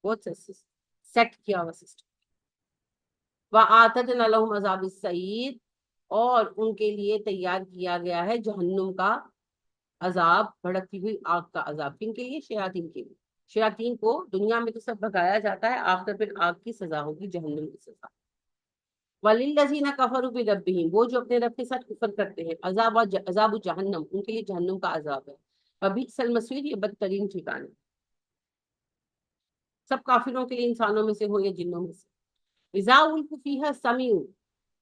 بہت سیٹ کیا ہوا سسٹم. وَآتَدْنَا لَهُمْ عَذَابَ السَّعِيرِ، اور ان کے لیے تیار کیا گیا ہے جہنم کا عذاب، بھڑکتی ہوئی آگ کا عذاب. کن کے لیے؟ شیاطین کے لیے. شیاطین کو دنیا میں تو سب بھگایا جاتا ہے، آخر پھر آگ کی سزا ہوگی، جہنم کی سزا. وَلِلَّذِينَ كَفَرُوا بِرَبِّهِمْ، وہ جو اپنے رب کے ساتھ کفر کرتے ہیں، عذاب جہنم، ان کے لیے جہنم کا عذاب ہے. وَبِئْسَ الْمَصِيرُ، یہ بدترین ٹھکانے. سب کافروں کے لیے، انسانوں میں سے ہو یا جنوں میں سے. اذا القوا فیہا سمعوا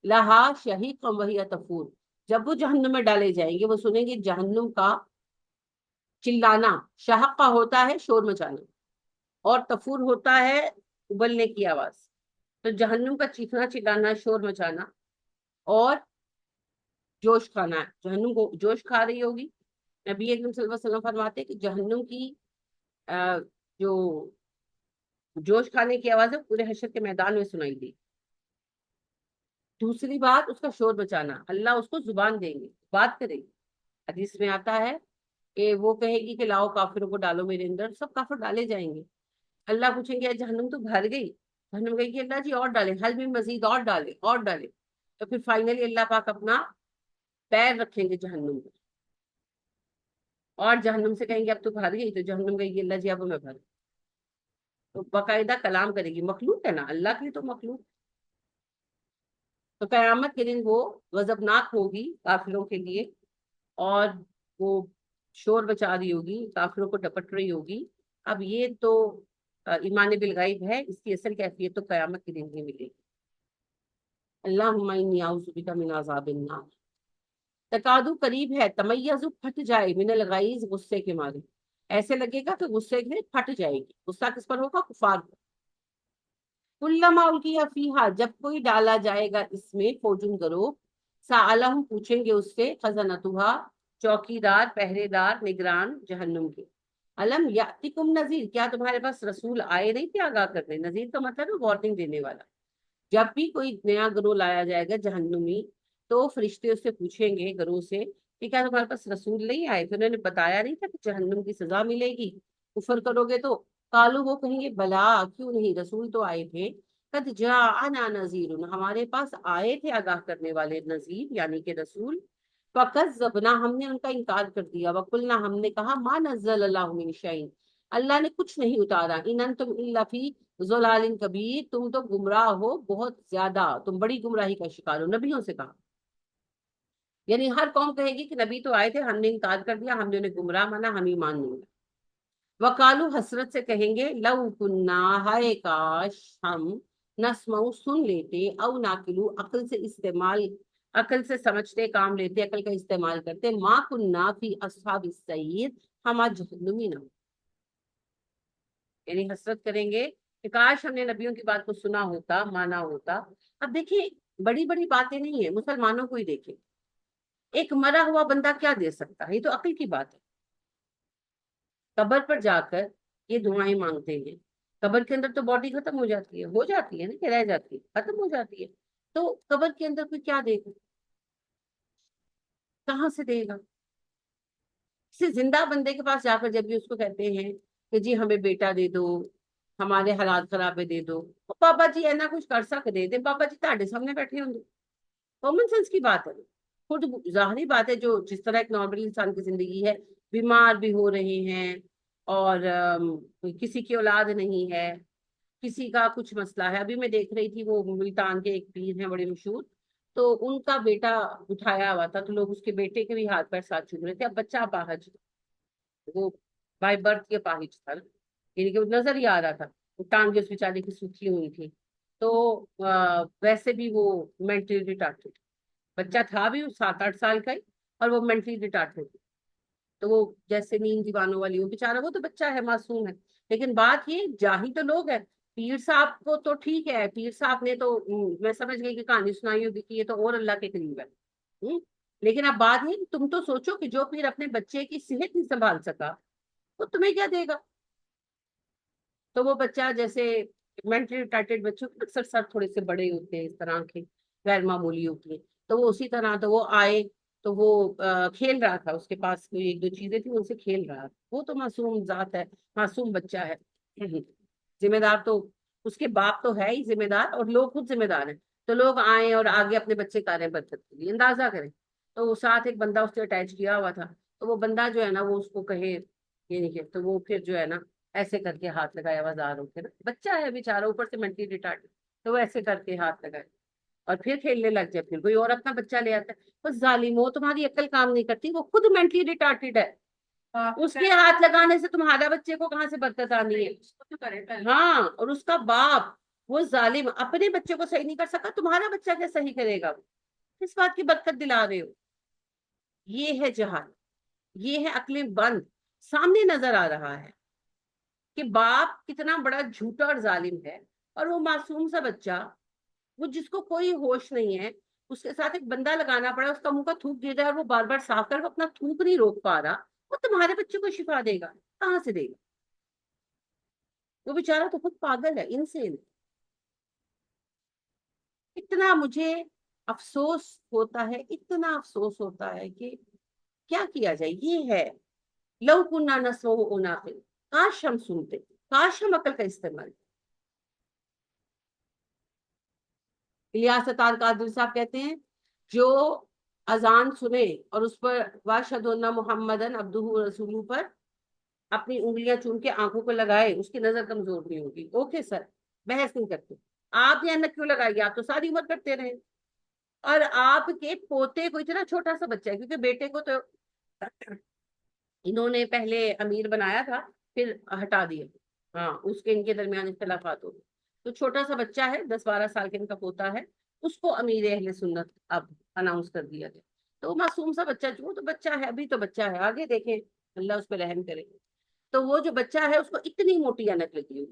لہا شہیقا وہی تفور، جب وہ جہنم میں ڈالے جائیں گے وہ سنیں گے جہنم کا چلانا. شہق کا ہوتا ہے شور مچانا، اور تفور ہوتا ہے ابلنے کی آواز. تو جہنم کا چیخنا، چلانا، شور مچانا اور جوش کھانا ہے. جہنم کو جوش کھا رہی ہوگی. نبی اکرم صلی اللہ علیہ وسلم فرماتے کہ جہنم کی جو جوش کھانے کی آواز ہے پورے حشر کے میدان میں سنائی دی. دوسری بات اس کا شور بچانا، اللہ اس کو زبان دیں گے، بات کرے گی. حدیث میں آتا ہے کہ وہ کہے گی کہ لاؤ کافروں کو ڈالو میرے اندر، سب کافر ڈالے جائیں گے. اللہ پوچھیں گے جہنم تو بھر گئی؟ جہنم کہے گی اللہ جی اور ڈالے، حل میں مزید اور ڈالے اور ڈالے. تو پھر فائنلی اللہ پاک اپنا پیر رکھیں گے جہنم پر، اور جہنم سے کہیں گے اب تو بھر گئی. تو جہنم کہے گی اللہ جی اب میں بھر. تو باقاعدہ کلام کرے گی. مخلوق ہے نا، اللہ کے لیے تو مخلوق. تو قیامت کے دن وہ غضبناک ہوگی کافروں کے لیے، اور وہ شور بچا رہی ہوگی، کافروں کو ڈپٹ رہی ہوگی. اب یہ تو ایمان بالغیب ہے، اس کی اصل کیفیت تو قیامت کے دن ہی ملے گی. اللہم انی اعوذ بک من عذاب النار. تکادو قریب ہے، تمیز پھٹ جائے، من الغیظ غصے کے مارے. ایسے لگے گا کہ غصے سے پھٹ جائے گی. غصہ کس پر ہوگا؟ کفار پر. کلما القی فیہا، جب کوئی ڈالا جائے گا اس میں، فوجن گروہ، سألہم پوچھیں گے اس سے، خزنتہا چوکیدار، پہرے دار، نگران جہنم کے، الم یاتکم نذیر، کیا تمہارے پاس رسول آئے نہیں تھے آگاہ کرنے؟ نذیر کا مطلب ہے وارننگ دینے والا. جب بھی کوئی نیا گروہ لایا جائے گا جہنمی، تو فرشتے اس سے پوچھیں گے گروہ سے کہ کیا تمہارے پاس رسول نہیں آئے تھے؟ انہوں نے بتایا نہیں تھا کہ جہنم کی سزا ملے گی کفر کرو گے تو؟ قالو، وہ کہیں گے بلا، کیوں نہیں، رسول تو آئے تھے. قد جاءنا نذیر، ہمارے پاس آئے تھے آگاہ کرنے والے، نذیر یعنی کہ رسول. فکذبنا، ہم نے ان کا انکار کر دیا. وقلنا، ہم نے کہا ما نزل اللہ من شیء، اللہ نے کچھ نہیں اتارا. ان انتم الا فی ضلال کبیر، تم تو گمراہ ہو بہت زیادہ، تم بڑی گمراہی کا شکار ہو. نبیوں سے کہا، یعنی ہر قوم کہے گی کہ نبی تو آئے تھے، ہم نے انکار کر دیا، ہم نے انہیں گمراہ مانا، ہم ایمان نہیں. وقالو، حسرت سے کہیں گے، لو کننا، ہائے کاش ہم، نسمع سن لیتے، او ناقلو عقل سے استعمال، عقل سے سمجھتے، کام لیتے، عقل کا استعمال کرتے، ما کننا فی اصحاب السعیر، ہم آج جہنمی نہ ہو. یعنی حسرت کریں گے کہ کاش ہم نے نبیوں کی بات کو سنا ہوتا، مانا ہوتا. اب دیکھیں، بڑی بڑی باتیں نہیں ہیں، مسلمانوں کو ہی دیکھیں. ایک مرا ہوا بندہ کیا دے سکتا ہے؟ یہ تو عقل کی بات ہے. قبر پر جا کر یہ دعائیں مانگتے ہیں. قبر کے اندر تو باڈی ختم ہو جاتی ہے نا، کہ رہ جاتی ہے، ختم ہو جاتی ہے. تو قبر کے اندر کوئی کیا دے گا؟ کہاں سے دے گا؟ کسی زندہ بندے کے پاس جا کر جب بھی اس کو کہتے ہیں کہ جی ہمیں بیٹا دے دو، ہمارے حالات خراب ہے دے دو، بابا جی اینا کچھ کر سکتے دے، بابا جی تہاڈے سامنے بیٹھے ہوں گے. کامن سینس کی بات ہے. خود ظاہری بات ہے، جو جس طرح ایک نارمل انسان کی زندگی ہے، بیمار بھی ہو رہے ہیں، اور کسی کی اولاد نہیں ہے، کسی کا کچھ مسئلہ ہے. ابھی میں دیکھ رہی تھی، وہ ملتان کے ایک پیر ہیں بڑے مشہور، تو ان کا بیٹا اٹھایا ہوا تھا، تو لوگ اس کے بیٹے کے بھی ہاتھ پیر ساتھ چوم رہے تھے. اب بچہ اپاہج، وہ بائی برتھ کے اپاہج تھا، یعنی کہ وہ نظر ہی آ رہا تھا، وہ ٹانگیں اس بیچارے کی سوکھی ہوئی تھی. تو ویسے بھی وہ مینٹلی ریٹارڈ، بچہ تھا بھی 7-8 سال کا ہی، اور وہ مینٹلی ریٹارڈ تھی. تو وہ جیسے نیند دیوانوں والی، وہ بےچارا وہ تو بچہ ہے، معصوم ہے. لیکن بات یہ جاہی تو لوگ ہیں. پیر صاحب کو تو ٹھیک ہے، پیر صاحب نے تو میں سمجھ گئی کہ کہانی سنائی ہوگی کہ یہ تو اور اللہ کے قریب ہے. ہم، لیکن اب بات یہ تم تو سوچو کہ جو پیر اپنے بچے کی صحت نہیں سنبھال سکا وہ تمہیں کیا دے گا. تو وہ بچہ جیسے مینٹلی ریٹارڈیڈ بچوں کے اکثر سر تھوڑے سے بڑے ہوتے ہیں، اس طرح کے غیر معمولی ہوتی ہیں. تو وہ اسی طرح تو وہ آئے تو وہ کھیل رہا تھا، اس کے پاس کوئی ایک دو چیزیں تھیں، ان سے کھیل رہا تھا. وہ تو معصوم ذات ہے، معصوم بچہ ہے. ذمہ دار تو اس کے باپ تو ہے ہی ذمہ دار، اور لوگ خود ذمہ دار ہیں. تو لوگ آئیں اور آگے اپنے بچے کا رہے ہیں برکت کے لیے، اندازہ کریں. تو وہ ساتھ ایک بندہ اس سے اٹیچ کیا ہوا تھا. تو وہ بندہ جو ہے نا وہ اس کو کہے یہ نہیں کہ، تو وہ پھر جو ہے نا ایسے کر کے ہاتھ لگایا وزار ہو کے نا، بچہ ہے بےچارا اوپر سے مینٹلی ریٹارڈ. تو وہ ایسے کر کے ہاتھ لگائے اور پھر کھیلنے لگ جائے. پھر کوئی اور اپنا بچہ لے آتا ہے. بس ظالم ہو، تمہاری عقل کام نہیں کرتی، وہ خود مینٹلی ریٹارڈ ہے. اس کے ہاتھ لگانے سے تمہارا بچے کو کہاں سے برکت آنی ہے. ہاں، اور اس کا باپ وہ ظالم اپنے بچے کو صحیح نہیں کر سکا، تمہارا بچہ کیا صحیح کرے گا. کس بات کی برکت دلا رہے ہو. یہ ہے جہاد، یہ ہے عقلیں بند. سامنے نظر آ رہا ہے کہ باپ کتنا بڑا جھوٹا اور ظالم ہے، اور وہ معصوم سا بچہ، وہ جس کو کوئی ہوش نہیں ہے، اس کے ساتھ ایک بندہ لگانا پڑا، اس کا منہ کا تھوک دے رہا ہے اور وہ بار بار صاف کر وہ اپنا تھوک نہیں روک پا رہا. وہ تمہارے بچے کو شفا دے گا کہاں سے دے گا. وہ بیچارہ تو خود پاگل ہے، انسین. اتنا مجھے افسوس ہوتا ہے، اتنا افسوس ہوتا ہے کہ کیا کیا جائے. یہ ہے لو کننا نسمع و نعقل، کاش ہم سنتے، کاش ہم عقل کا استعمال. الیاس ستار قادری صاحب کہتے ہیں جو اذان سنے اور اس پر واشہد ان محمدن عبدہ رسولہ پر اپنی انگلیاں چون کے آنکھوں کو لگائے، اس کی نظر کمزور نہیں ہوگی. اوکے سر، بحث نہیں کرتے. آپ یہاں کیوں لگائیے، آپ تو ساری عمر کرتے رہے. اور آپ کے پوتے کو، اتنا چھوٹا سا بچہ ہے، کیونکہ بیٹے کو تو انہوں نے پہلے امیر بنایا تھا پھر ہٹا دیا. ہاں، اس کے ان کے درمیان اختلافات ہو گئے. تو چھوٹا سا بچہ ہے، 10-12 سال کے ان کا پوتا ہے، اس کو امیر اہل سنت اب اناؤنس کر دیا گیا. تو معصوم سا بچہ، جو تو بچہ ہے، ابھی تو بچہ ہے، آگے دیکھیں اللہ اس پہ رحم کرے. تو وہ جو بچہ ہے اس کو اتنی موٹی اینک لگی ہوئی،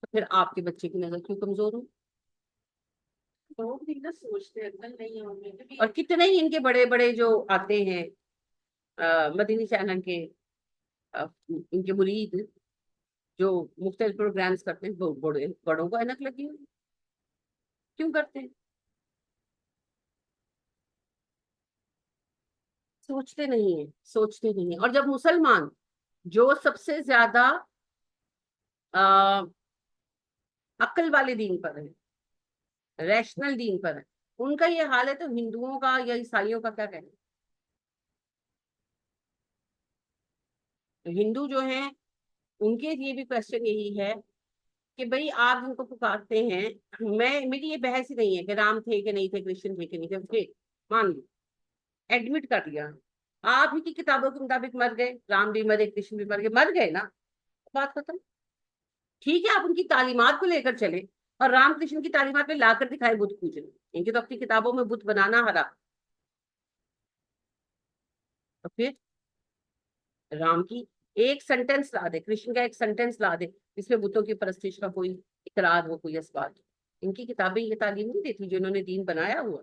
تو پھر آپ کے بچے کی نظر کیوں کمزور ہو. لوگ بھی نہ سوچتے نہیں ہوں. اور کتنے ہی ان کے بڑے بڑے جو آتے ہیں مدنی چینل کے ان کے مرید جو مختلف پروگرامز کرتے ہیں، بڑوں کو اینک لگی ہوئی کیوں کرتے ہیں. سوچتے نہیں ہیں، سوچتے نہیں ہیں. اور جب مسلمان جو سب سے زیادہ عقل والے دین پر ہے، ریشنل دین پر ہے، ان کا یہ حال ہے، تو ہندوؤں کا یا عیسائیوں کا کیا کہنا. ہندو جو ہیں ان کے لیے بھی کوشچن یہی ہے کہ بھئی آپ جن کو پکارتے ہیں، میری یہ بحث ہی نہیں ہے کہ رام تھے کہ نہیں تھے، کرشن تھے کہ نہیں تھے. مان لی، ایڈمٹ کر لیا، آپ ہی کی کتابوں کے مطابق مر گئے، رام بھی مرے، کرشن بھی مر گئے، مر گئے نا، بات ختم. ٹھیک ہے آپ ان کی تعلیمات کو لے کر چلے اور رام کرشن کی تعلیمات میں لا کر دکھائے بت پوجنے. ان کی تو اپنی کتابوں میں بت بنانا ہرا. تو پھر رام کی ایک سینٹینس لا دے، کرشن کا ایک سینٹینس لا دے جس میں بتوں کی پرستش کا کوئی اقرار ہو، کوئی اسبات ہو. ان کی کتابیں یہ تعلیم نہیں دیتی جو انہوں نے دین بنایا ہوا.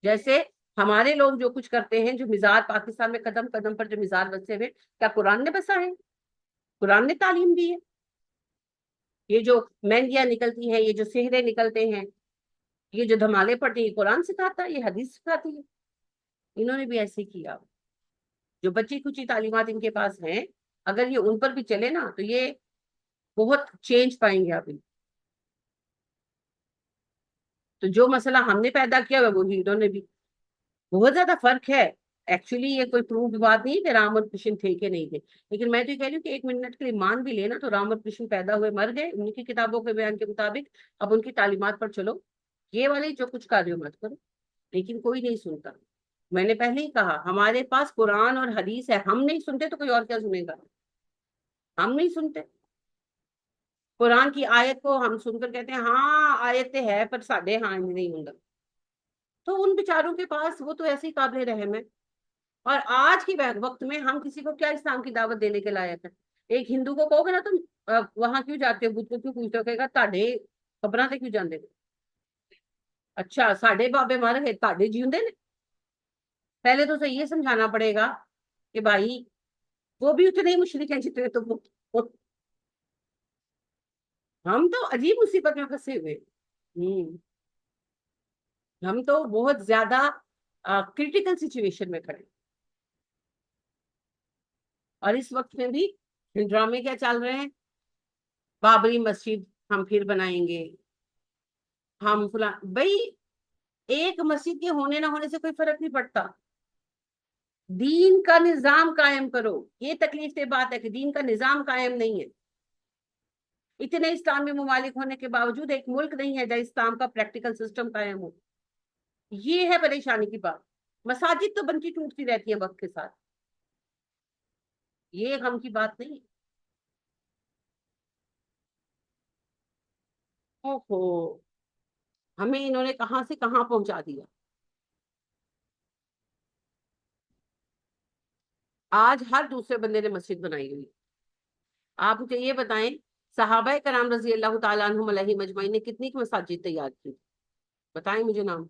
جیسے ہمارے لوگ جو کچھ کرتے ہیں، جو مزار پاکستان میں قدم قدم پر جو مزار بسے ہوئے، کیا قرآن نے بسا ہے؟ قرآن نے تعلیم دی ہے. یہ جو مہندیاں نکلتی ہیں، یہ جو سہرے نکلتے ہیں، یہ جو دھمالے پڑتے ہیں، یہ قرآن سکھاتا ہے، یہ حدیث سکھاتی ہے. انہوں نے بھی ایسے کیا. جو بچی کچی تعلیمات ان کے پاس ہیں، اگر یہ ان پر بھی چلے نا تو یہ بہت چینج پائیں گے آپ. تو جو مسئلہ ہم نے پیدا کیا ہوا وہی انہوں نے بھی. بہت زیادہ فرق ہے. ایکچولی یہ کوئی پروف بات نہیں کہ رام اور کرشن تھے کہ نہیں تھے، لیکن میں تو یہ کہہ رہی ہوں کہ 1 منٹ کے لیے مان بھی لینا تو رام اور کرشن پیدا ہوئے، مر گئے، ان کی کتابوں کے بیان کے مطابق. اب ان کی تعلیمات پر چلو، یہ والے جو کچھ کر رہے ہو مت کرو. لیکن کوئی نہیں سنتا. میں نے پہلے ہی کہا ہمارے پاس قرآن اور حدیث ہے، ہم نہیں سنتے تو کوئی اور کیا سنے گا. ہم نہیں سنتے. قرآن کی آیت کو ہم سن کر کہتے ہیں ہاں آیت ہے پر ساڈے ہاں نہیں ہوں. تو ان بیچاروں کے پاس وہ تو ایسے ہی قابل رحم ہے. اور آج کے وقت میں ہم کسی کو کیا اسلام کی دعوت دینے کے لائق ہیں؟ ایک ہندو کو کہو گے نا تم وہاں کیوں جاتے ہو، بدھ کو کیوں پوچھتے ہو، کہے گا تاڈے خبراں سے کیوں جاندے ہو؟ اچھا ساڈے بابے مر گئے تاڈے جیوندے نے؟ پہلے تو اسے یہ سمجھانا پڑے گا کہ بھائی وہ بھی اتنے ہی مشرک ہیں جتنے تم ہو. ہم تو عجیب مصیبت میں پھنسے ہوئے. ہم تو بہت زیادہ کرٹیکل سچویشن میں کھڑے. اور اس وقت میں بھی ڈرامے کیا چل رہے ہیں، بابری مسجد ہم پھر بنائیں گے، ہم فلاں. بھائی ایک مسجد کے ہونے نہ ہونے سے کوئی فرق نہیں پڑتا. دین کا نظام قائم کرو. یہ تکلیف دہ بات ہے کہ دین کا نظام قائم نہیں ہے. اتنے اسلامی ممالک ہونے کے باوجود ایک ملک نہیں ہے جہاں اسلام کا پریکٹیکل سسٹم قائم ہو. یہ ہے پریشانی کی بات. مساجد تو بنتی ٹوٹتی رہتی ہیں وقت کے ساتھ، یہ غم کی بات نہیں ہے. اوہو ہمیں انہوں نے کہاں سے کہاں پہنچا دیا. آج ہر دوسرے بندے نے مسجد بنائی ہوئی. آپ مجھے یہ بتائیں صحابہ کرام رضی اللہ تعالیٰ عنہم علیہ مجمعین نے کتنی مساجد تیار کی؟ بتائیں مجھے نام.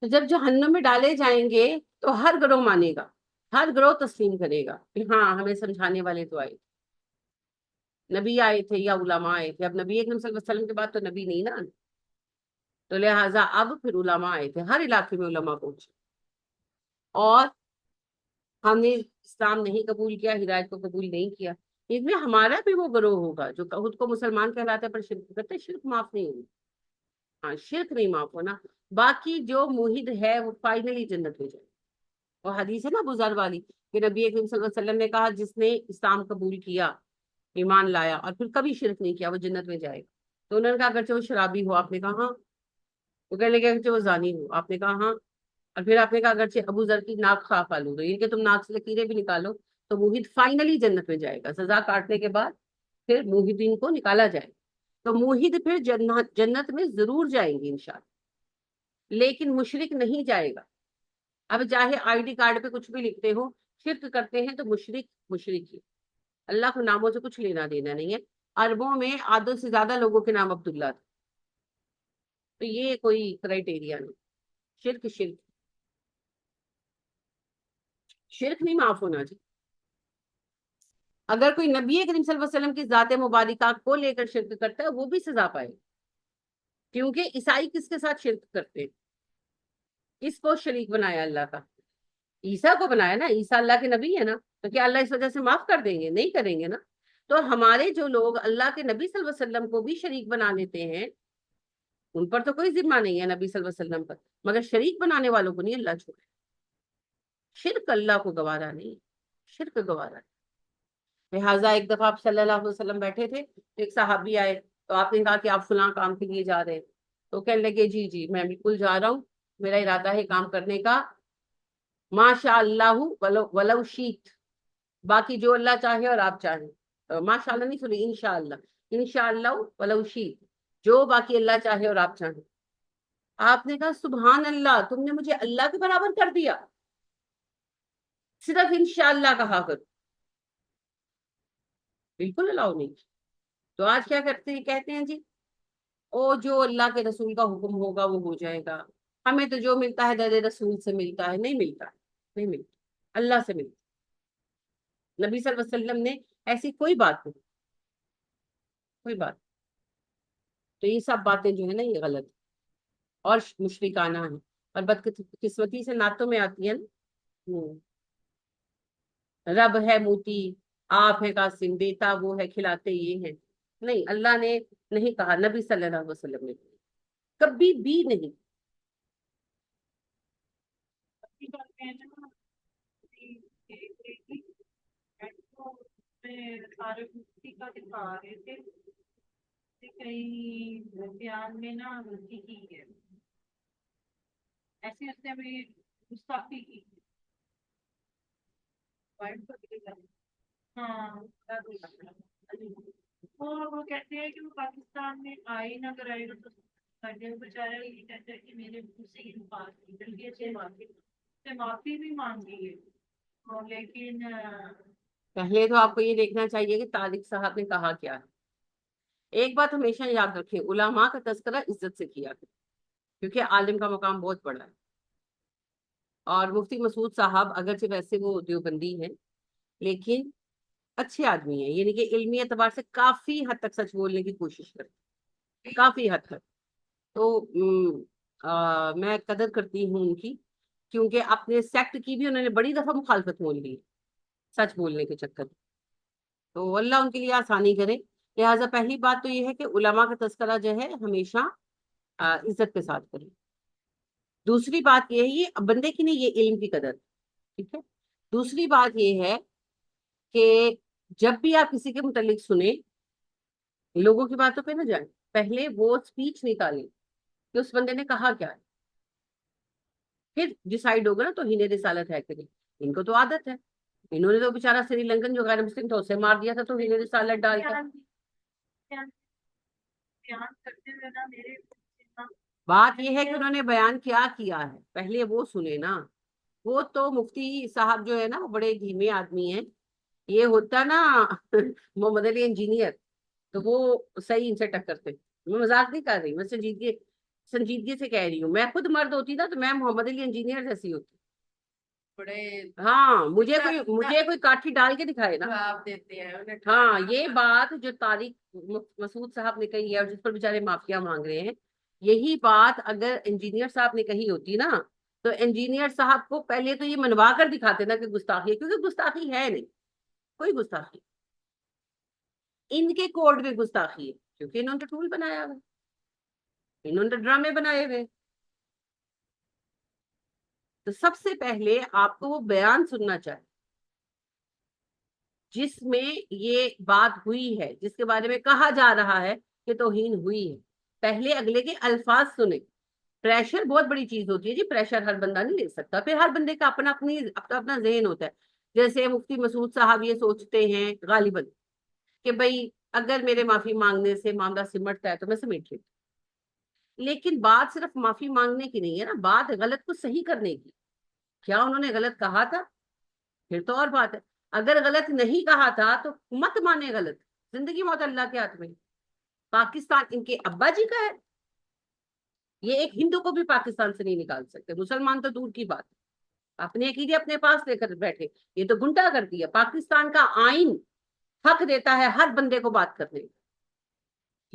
تو جب جہنم میں ڈالے جائیں گے تو ہر گروہ مانے گا، ہر گروہ تسلیم کرے گا کہ ہاں ہمیں سمجھانے والے تو آئے، نبی آئے تھے یا علماء آئے تھے. اب نبی اکرم صلی اللہ علیہ وسلم کے بعد تو نبی نہیں نا، تو لہٰذا اب پھر علماء آئے تھے، ہر علاقے میں علماء پہنچے. اور ہم نے اسلام نہیں قبول کیا، ہدایت کو قبول نہیں کیا، اس میں ہمارا بھی وہ گروہ ہوگا جو خود کو مسلمان کہلاتے ہیں پر شرک کرتے. شرک معاف نہیں ہوگی. ہاں شرک نہیں معاف ہونا. باقی جو موحد ہے وہ فائنلی جنت میں جائے. اور حدیث ہے نا ابو ذر والی کہ نبی اکرم صلی اللہ علیہ وسلم نے کہا جس نے اسلام قبول کیا، ایمان لایا اور پھر کبھی شرک نہیں کیا وہ جنت میں جائے گا. تو انہوں نے کہا اگرچہ وہ شرابی ہو، آپ نے کہا ہاں. وہ کہنے لگے اگرچہ وہ زانی ہو، آپ نے کہا ہاں. اور پھر آپ نے کہا اگرچہ ابو ذر کی ناک خواہ آلود ہو، یہ کہ تم ناک سے لکیریں بھی نکالو تو موحد فائنلی جنت میں جائے گا. سزا کاٹنے کے بعد پھر موحدین کو نکالا جائے گا. تو موحد پھر جنت میں ضرور جائیں گے انشاءاللہ، لیکن مشرک نہیں جائے گا. اب چاہے آئی ڈی کارڈ پہ کچھ بھی لکھتے ہو، شرک کرتے ہیں تو مشرک مشرک ہی. اللہ کو ناموں سے کچھ لینا دینا نہیں ہے. عربوں میں آدھوں سے زیادہ لوگوں کے نام عبداللہ تھے. تو یہ کوئی کرائٹیریا نہیں. شرک شرک شرک نہیں معاف ہونا چاہیے. اگر کوئی نبی کریم صلی اللہ علیہ وسلم کی ذات مبارکہ کو لے کر شرک کرتا ہے وہ بھی سزا پائے، کیونکہ عیسائی کس کے ساتھ شرک کرتے ہیں؟ اس کو شریک بنایا اللہ کا. عیسیٰ کو بنایا نا، عیسیٰ اللہ کے نبی ہے نا، تو کیا اللہ اس وجہ سے معاف کر دیں گے؟ نہیں کریں گے نا. تو ہمارے جو لوگ اللہ کے نبی صلی اللہ علیہ وسلم کو بھی شریک بنا لیتے ہیں ان پر تو کوئی ذمہ نہیں ہے نبی صلی اللہ علیہ وسلم پر، مگر شریک بنانے والوں کو نہیں اللہ چھوڑے. شرک اللہ کو گوارا نہیں، شرک گوارا نہیں. لہٰذا ایک دفعہ آپ صلی اللہ علیہ وسلم بیٹھے تھے تو ایک صحابی آئے تو آپ نے کہا کہ آپ فلاں کام کے لیے جا رہے ہیں. تو کہنے لگے جی جی میں بالکل جا رہا ہوں، میرا ارادہ ہے کام کرنے کا، ماشاء اللہ ولو شیت، باقی جو اللہ چاہے اور آپ چاہیں. ماشاء اللہ نہیں سنی، انشاءاللہ، انشاءاللہ ولو شیت، جو باقی اللہ چاہے اور آپ چاہیں. آپ نے کہا سبحان اللہ، تم نے مجھے اللہ کے برابر کر دیا، صرف انشاءاللہ کہا کرو. بالکل الاؤ نہیں. تو آج کیا کرتے ہیں، کہتے ہیں جی او جو اللہ کے رسول کا حکم ہوگا وہ ہو جائے گا، ہمیں تو جو ملتا ہے درد رسول سے ملتا ہے. نہیں ملتا، نہیں ملتا، اللہ سے ملتا. نبی صلی اللہ علیہ وسلم نے ایسی کوئی بات نہیں، کوئی بات. تو یہ سب باتیں جو ہے نا یہ غلط اور مشرکانہ ہیں اور بدقسمتی سے نعتوں میں آتی ہیں نا. رب ہے موتی، آپ ہے قاسم، دیتا وہ ہے کھلاتے یہ ہیں. نہیں، اللہ نے نہیں کہا، نبی صلی اللہ علیہ وسلم نے کبھی بھی نہیں. اور وہ کہتے ہیں کہ وہ پاکستان میں آئے نہ کرائے گا تو وہ بیچارہ یہ کہتا ہے کہ میرے منہ سے یہ بات نکل گئی سے معافی بھی مانگی ہے اور لیکن پہلے تو آپ کو یہ دیکھنا چاہیے کہ طارق صاحب نے کہا کیا ہے. ایک بات ہمیشہ یاد رکھیں، علماء کا تذکرہ عزت سے کیا کریں، کیونکہ عالم کا مقام بہت بڑا ہے. اور مفتی مسعود صاحب اگرچہ ویسے وہ دیوبندی ہیں لیکن اچھے آدمی ہیں، یعنی کہ علمی اعتبار سے کافی حد تک سچ بولنے کی کوشش کرتے ہیں، کافی حد تک. تو میں قدر کرتی ہوں ان کی، کیونکہ اپنے سیکٹ کی بھی انہوں نے بڑی دفعہ مخالفت مول لی سچ بولنے کے چکر میں. تو اللہ ان کے لیے آسانی کرے. لہٰذا پہلی بات تو یہ ہے کہ علماء کا تذکرہ جو ہے ہمیشہ عزت کے ساتھ کریں. دوسری بات یہ ہے، یہ بندے کی نہیں، یہ علم کی قدر، ٹھیک ہے. دوسری بات یہ ہے کہ جب بھی آپ کسی کے متعلق سنیں، لوگوں کی باتوں پہ نہ جائیں، پہلے وہ اسپیچ نکالیں کہ اس بندے نے کہا کیا ہے، پھر ڈیسائیڈ ہوگا نا. تو ہی نے رسالت ہے کہ ان کو تو عادت ہے، انہوں نے تو بےچارا سری لنکن جو غیر مسلم تھا اسے مار دیا تھا، تو ہی نے رسالت ڈال کر. بیان کرتے ہوئے نا میرے بات یہ ہے کہ انہوں نے بیان کیا کیا ہے، پہلے وہ سنے نا. وہ تو مفتی صاحب جو ہے نا وہ بڑے دھیمے آدمی ہیں. یہ ہوتا نا محمد علی انجینئر، تو وہ صحیح ان سے ٹکر کرتے. میں مذاق نہیں کر رہی، میں سنجیدگی سے کہہ رہی ہوں. میں خود مرد ہوتی نا تو میں محمد علی انجینئر جیسی ہوتی. بڑے ہاں، مجھے کوئی کاٹھی ڈال کے دکھائے نا. جواب دیتے ہیں. ہاں، یہ بات جو طارق مسعود صاحب نے کہی ہے اور جس پر بیچارے معافیا مانگ رہے ہیں، یہی بات اگر انجینئر صاحب نے کہی ہوتی نا تو انجینئر صاحب کو پہلے تو یہ منوا کر دکھاتے نا کہ گستاخی ہے، کیونکہ گستاخی ہے نہیں، کوئی گستاخی. ان کے کوڈ میں گستاخی ہے کیونکہ انہوں نے ٹول بنایا ہوا، انہوں نے ڈرامے بنائے ہوئے. تو سب سے پہلے آپ کو وہ بیان سننا چاہیے جس میں یہ بات ہوئی ہے، جس کے بارے میں کہا جا رہا ہے کہ توہین ہوئی ہے. پہلے اگلے کے الفاظ سنیں. پریشر بہت بڑی چیز ہوتی ہے جی، پریشر ہر بندہ نہیں لے سکتا. پھر ہر بندے کا اپنا ذہن ہوتا ہے. جیسے مفتی مسعود صاحب یہ سوچتے ہیں غالباً کہ بھائی اگر میرے معافی مانگنے سے معاملہ سمٹتا ہے تو میں سمیٹ لیتا. لیکن بات صرف معافی مانگنے کی نہیں ہے نا، بات غلط کو صحیح کرنے کی. کیا انہوں نے غلط کہا تھا؟ پھر تو اور بات ہے. اگر غلط نہیں کہا تھا تو مت مانے غلط. زندگی موت اللہ کے ہاتھ میں. پاکستان ان کے ابا جی کا ہے. یہ ایک ہندو کو بھی پاکستان سے نہیں نکال سکتے، مسلمان تو دور کی بات. اپنے عقیدے اپنے پاس لے کر بیٹھے. یہ تو گنڈا گردی ہے. پاکستان کا آئین حق دیتا ہے ہر بندے کو بات کرنے.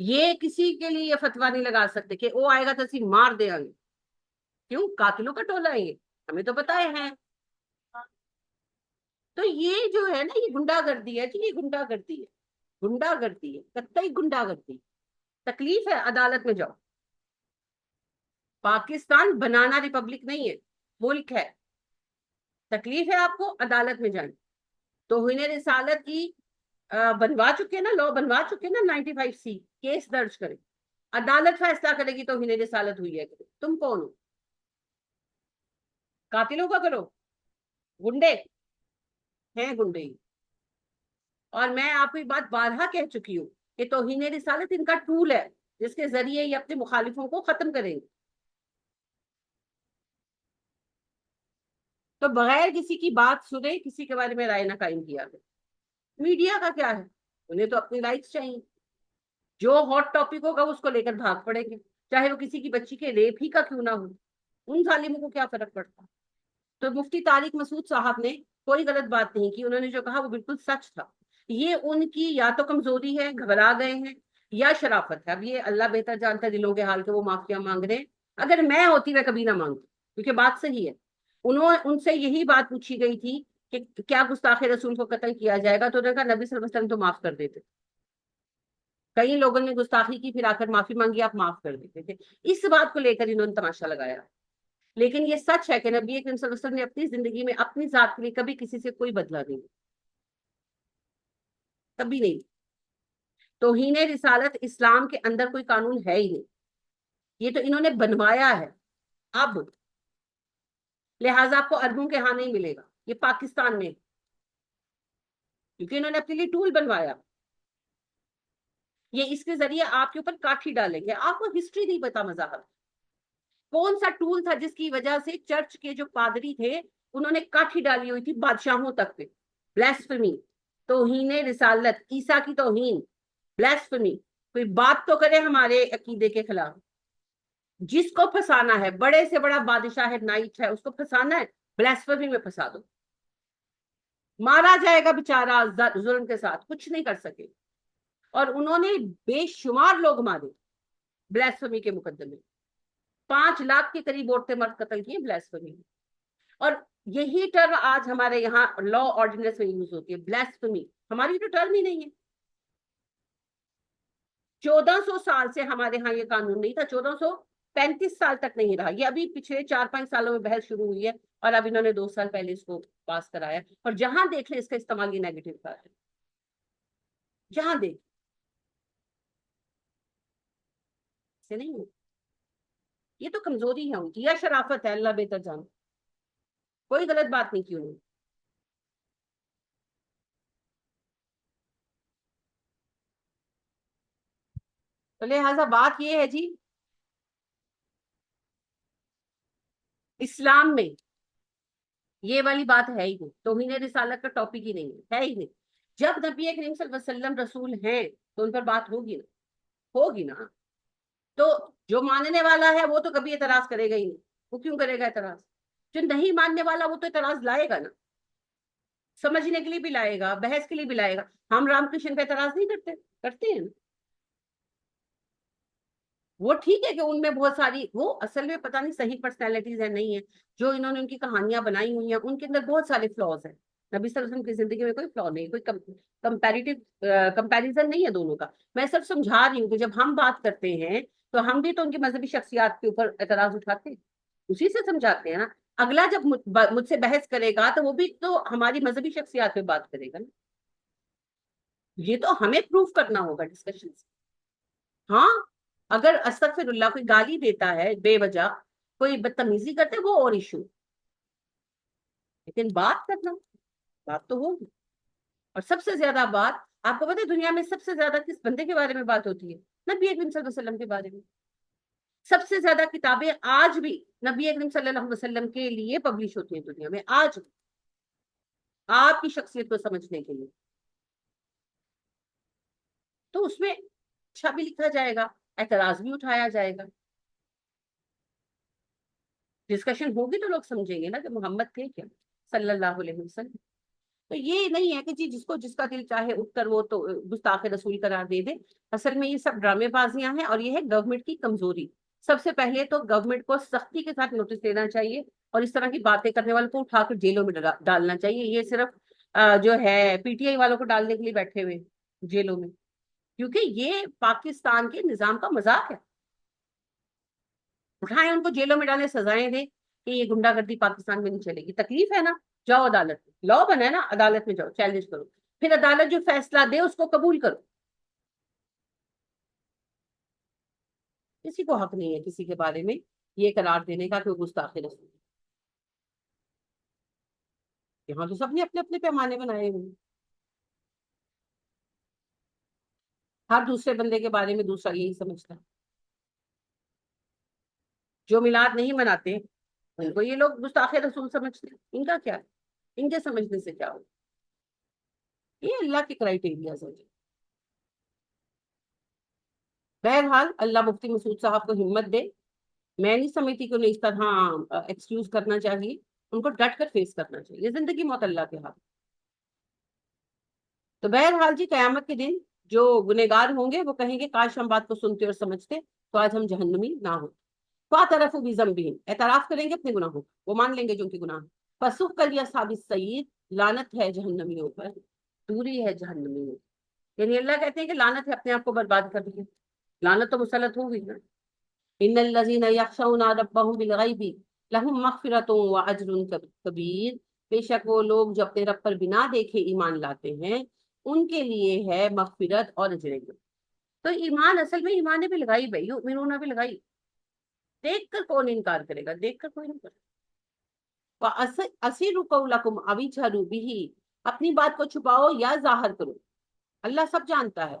یہ کسی کے لیے یہ فتوا نہیں لگا سکتے کہ وہ آئے گا تو اسی مار دیں گے. کیوں؟ قاتلوں کا ٹولہ ہے یہ، ہمیں تو پتہ ہے. تو یہ جو ہے نا، یہ گنڈا گردی ہے جی، یہ گنڈا گردی ہے، گنڈا گردی ہے، قطعی گنڈا گردی. تکلیف ہے، عدالت میں جاؤ. پاکستان بنانا ریپبلک نہیں ہے، ملک ہے. تکلیف ہے آپ کو، عدالت میں جائیں. توہین رسالت کی بنوا چکے نا، لو بنوا چکے نا 95C، کیس درج کریں. عدالت فیصلہ کرے گی توہین رسالت ہوئی ہے. تم کون ہو؟ قاتلوں کا کرو، گنڈے ہیں گنڈے. اور میں آپ کو یہ بات بارہا کہہ چکی ہوں کہ توہین رسالت ان کا ٹول ہے جس کے ذریعے یہ اپنے مخالفوں کو ختم کریں گے. تو بغیر کسی کی بات سنے کسی کے بارے میں رائے نہ قائم کیا ہے. میڈیا کا کیا ہے، انہیں تو اپنی لائکس چاہیے. جو ہاٹ ٹاپک ہوگا اس کو لے کر بھاگ پڑیں گے، چاہے وہ کسی کی بچی کے ریپ ہی کا کیوں نہ ہو. ان ظالموں کو کیا فرق پڑتا. تو مفتی طارق مسعود صاحب نے کوئی غلط بات نہیں کی. انہوں نے جو کہا وہ بالکل سچ تھا. یہ ان کی یا تو کمزوری ہے، گھبرا گئے ہیں، یا شرافت ہے. اب یہ اللہ بہتر جانتا ہے دلوں کے حال کے، وہ معافیا مانگ رہے ہیں. اگر میں ہوتی میں کبھی نہ مانگتی، کیونکہ بات صحیح ہے. ان سے یہی بات پوچھی گئی تھی کہ کیا گستاخ رسول کو قتل کیا جائے گا، تو انہوں نے کہا نبی صلی اللہ علیہ وسلم تو معاف کر دیتے. کئی لوگوں نے گستاخی کی، پھر آ کر معافی مانگی، آپ معاف کر دیتے تھے. اس بات کو لے کر انہوں نے تماشا لگایا. لیکن یہ سچ ہے کہ نبی کریم صلی اللہ علیہ وسلم نے اپنی زندگی میں اپنی ذات کے لیے کبھی کسی سے کوئی بدلہ نہیں، کبھی نہیں. توہین رسالت اسلام کے اندر کوئی قانون ہے ہی نہیں، یہ تو انہوں نے بنوایا ہے. اب لہٰذا آپ کو عربوں کے ہاں نہیں ملے گا، یہ پاکستان میں، کیونکہ انہوں نے اپنے لیے ٹول بنوایا. یہ اس کے ذریعے آپ کے اوپر کاٹھی ڈالیں گے. آپ کو ہسٹری نہیں پتا مذاہب کون سا ٹول تھا جس کی وجہ سے چرچ کے جو پادری تھے انہوں نے کاٹھی ڈالی ہوئی تھی بادشاہوں تک پہ. بلیسفمی، توہین رسالت، عیسیٰ کی توہین، بلیسفمی. کوئی بات تو کرے ہمارے عقیدے کے خلاف. جس کو پھنسانا ہے، بڑے سے بڑا بادشاہ ہے، نائٹ ہے، اس کو پھنسانا ہے، بلیسفمی میں پھنسا دو. مارا جائے گا بےچارا ظلم کے ساتھ، کچھ نہیں کر سکے. اور انہوں نے بے شمار لوگ مارے بلیسفمی کے مقدمے. 5 لاکھ کے قریب عورتیں مرد قتل کیے بلیسفمی میں. اور یہی ٹرم آج ہمارے یہاں لا آرڈیننس میں یوز ہوتی ہے، بلیسفمی. ہماری تو ٹرم ہی نہیں ہے. 1400 سال سے ہمارے ہاں یہ قانون نہیں تھا، 1435 سال تک نہیں رہا. یہ ابھی پچھلے 4-5 سالوں میں بحث شروع ہوئی ہے اور اب انہوں نے 2 سال پہلے اس کو پاس کرایا. اور جہاں دیکھ لیں اس کا استعمال یہ نیگیٹو کا ہے، جہاں دیکھ سے نہیں ہو. یہ تو کمزوری ہے ان کی یا شرافت ہے، اللہ بہتر جانے. کوئی غلط بات نہیں کی انہوں نے. تو لہٰذا بات یہ ہے جی، اسلام میں یہ والی بات ہے ہی نہیں. توہین رسالت کا ٹاپک ہی نہیں ہے ہی نہیں. جب نبی کریم صلی اللہ علیہ وسلم رسول ہیں تو ان پر بات ہوگی نا، ہوگی نا. تو جو ماننے والا ہے وہ تو کبھی اعتراض کرے گا ہی نہیں. وہ کیوں کرے گا اعتراض؟ جو نہیں ماننے والا وہ تو اعتراض لائے گا نا، سمجھنے کے لیے بھی لائے گا، بحث کے لیے بھی لائے گا. ہم رام کرشن پہ اعتراض نہیں کرتے، کرتے ہیں نا. وہ ٹھیک ہے کہ ان میں بہت ساری، وہ اصل میں پتہ نہیں صحیح پرسنالٹیز ہیں نہیں ہے. جو انہوں نے ان کی کہانیاں بنائی ہوئی ہیں ان کے اندر بہت سارے فلاز ہیں. نبی صلی اللہ علیہ وسلم کی زندگی میں کوئی فلا نہیں، کوئی کمپیریزن نہیں ہے دونوں کا. میں صرف سمجھا رہی ہوں کہ جب ہم بات کرتے ہیں تو ہم بھی تو ان کی مذہبی شخصیات کے اوپر اعتراض اٹھاتے ہیں، اسی سے سمجھاتے ہیں نا. اگلا جب مجھ سے بحث کرے گا تو وہ بھی تو ہماری مذہبی شخصیات پہ بات کرے گا نا. یہ تو ہمیں پروف کرنا ہوگا ڈسکشن سے. ہاں، اگر استغفر اللہ کوئی گالی دیتا ہے بے وجہ، کوئی بدتمیزی کرتے وہ اور ایشو، لیکن بات کرنا، بات تو ہوگی. اور سب سے زیادہ بات آپ کو پتا ہے دنیا میں سب سے زیادہ کس بندے کے بارے میں بات ہوتی ہے؟ نبی اکرم صلی اللہ علیہ وسلم کے بارے میں. سب سے زیادہ کتابیں آج بھی نبی اکرم صلی اللہ علیہ وسلم کے لیے پبلش ہوتی ہیں دنیا میں آج بھی، آپ کی شخصیت کو سمجھنے کے لیے. تو اس میں اچھا بھی لکھا جائے گا، اعتراض بھی اٹھایا جائے گا. ڈسکشن ہوگی تو لوگ سمجھیں گے نا کہ محمد تھے کیا صلی اللہ علیہ وسلم. تو یہ نہیں ہے کہ جی جس کو جس کا دل چاہے اٹھ کر وہ تو گستاخ رسول قرار دے دے. اصل میں یہ سب ڈرامے بازیاں ہیں اور یہ ہے گورنمنٹ کی کمزوری. سب سے پہلے تو گورنمنٹ کو سختی کے ساتھ نوٹس دینا چاہیے اور اس طرح کی باتیں کرنے والوں کو اٹھا کر جیلوں میں ڈالنا چاہیے. یہ صرف جو ہے پی ٹی آئی والوں کو ڈالنے کے لیے بیٹھے ہوئے جیلوں میں، کیونکہ یہ پاکستان کے نظام کا مذاق ہے. اٹھائیں ان کو جیلوں میں ڈالیں، سزائیں دیں کہ یہ گنڈا گردی پاکستان میں نہیں چلے گی. تکلیف ہے نا، جاؤ عدالت میں، لا بنا ہے نا، عدالت میں جاؤ، چیلنج کرو، پھر عدالت جو فیصلہ دے اس کو قبول کرو. کسی کو حق نہیں ہے کسی کے بارے میں یہ قرار دینے کا کہ وہ گستاخ رسول ہے. یہاں تو سب نے اپنے اپنے پیمانے بنائے ہوئے. ہر دوسرے بندے کے بارے میں دوسرا یہی سمجھتا ہے. جو میلاد نہیں مناتے ان کو یہ لوگ گستاخ رسول سمجھتے ہیں. ان کا کیا، ان کے سمجھنے سے کیا ہو؟ یہ اللہ کے کرائٹیریاز ہیں. بہرحال اللہ مفتی مسعود صاحب کو ہمت دے. میں نہیں سمجھتی کہ انہیں اس طرح ایکسکیوز کرنا چاہیے. ان کو ڈٹ کر فیس کرنا چاہیے. زندگی موت اللہ کے ہاتھ. تو بہرحال جی قیامت کے دن جو گنہگار ہوں گے وہ کہیں گے کاش ہم بات کو سنتے اور سمجھتے تو آج ہم جہنمی نہ ہو. فاعترفوا بذنبہم، اعتراف کریں گے اپنے گناہوں، وہ مان لیں گے جو ان کے گناہ. فسحقا لاصحاب السعیر، لعنت ہے جہنمیوں پر، دوری ہے جہنمیوں. یعنی اللہ کہتے ہیں کہ لعنت ہے اپنے آپ کو برباد کر دیا. لعنت تو مسلط ہو گئی نا. ان الذین یخشون ربهم بالغیب لهم مغفرۃ واجر کبیر. بے شک وہ لوگ جو اپنے رب پر بنا دیکھے ایمان لاتے ہیں ان کے لیے ہے مغفرت اور اجر. تو ایمان اصل میں ایمان بالغیب ہے، یؤمنون بالغیب. دیکھ کر کون انکار کرے گا؟ دیکھ کر کوئی نہیں کرے گا. وَأَسِرُّوا قَوْلَكُمْ أَوِ اجْهَرُوا بِهِ، اپنی بات کو چھپاؤ یا ظاہر کرو، اللہ سب جانتا ہے.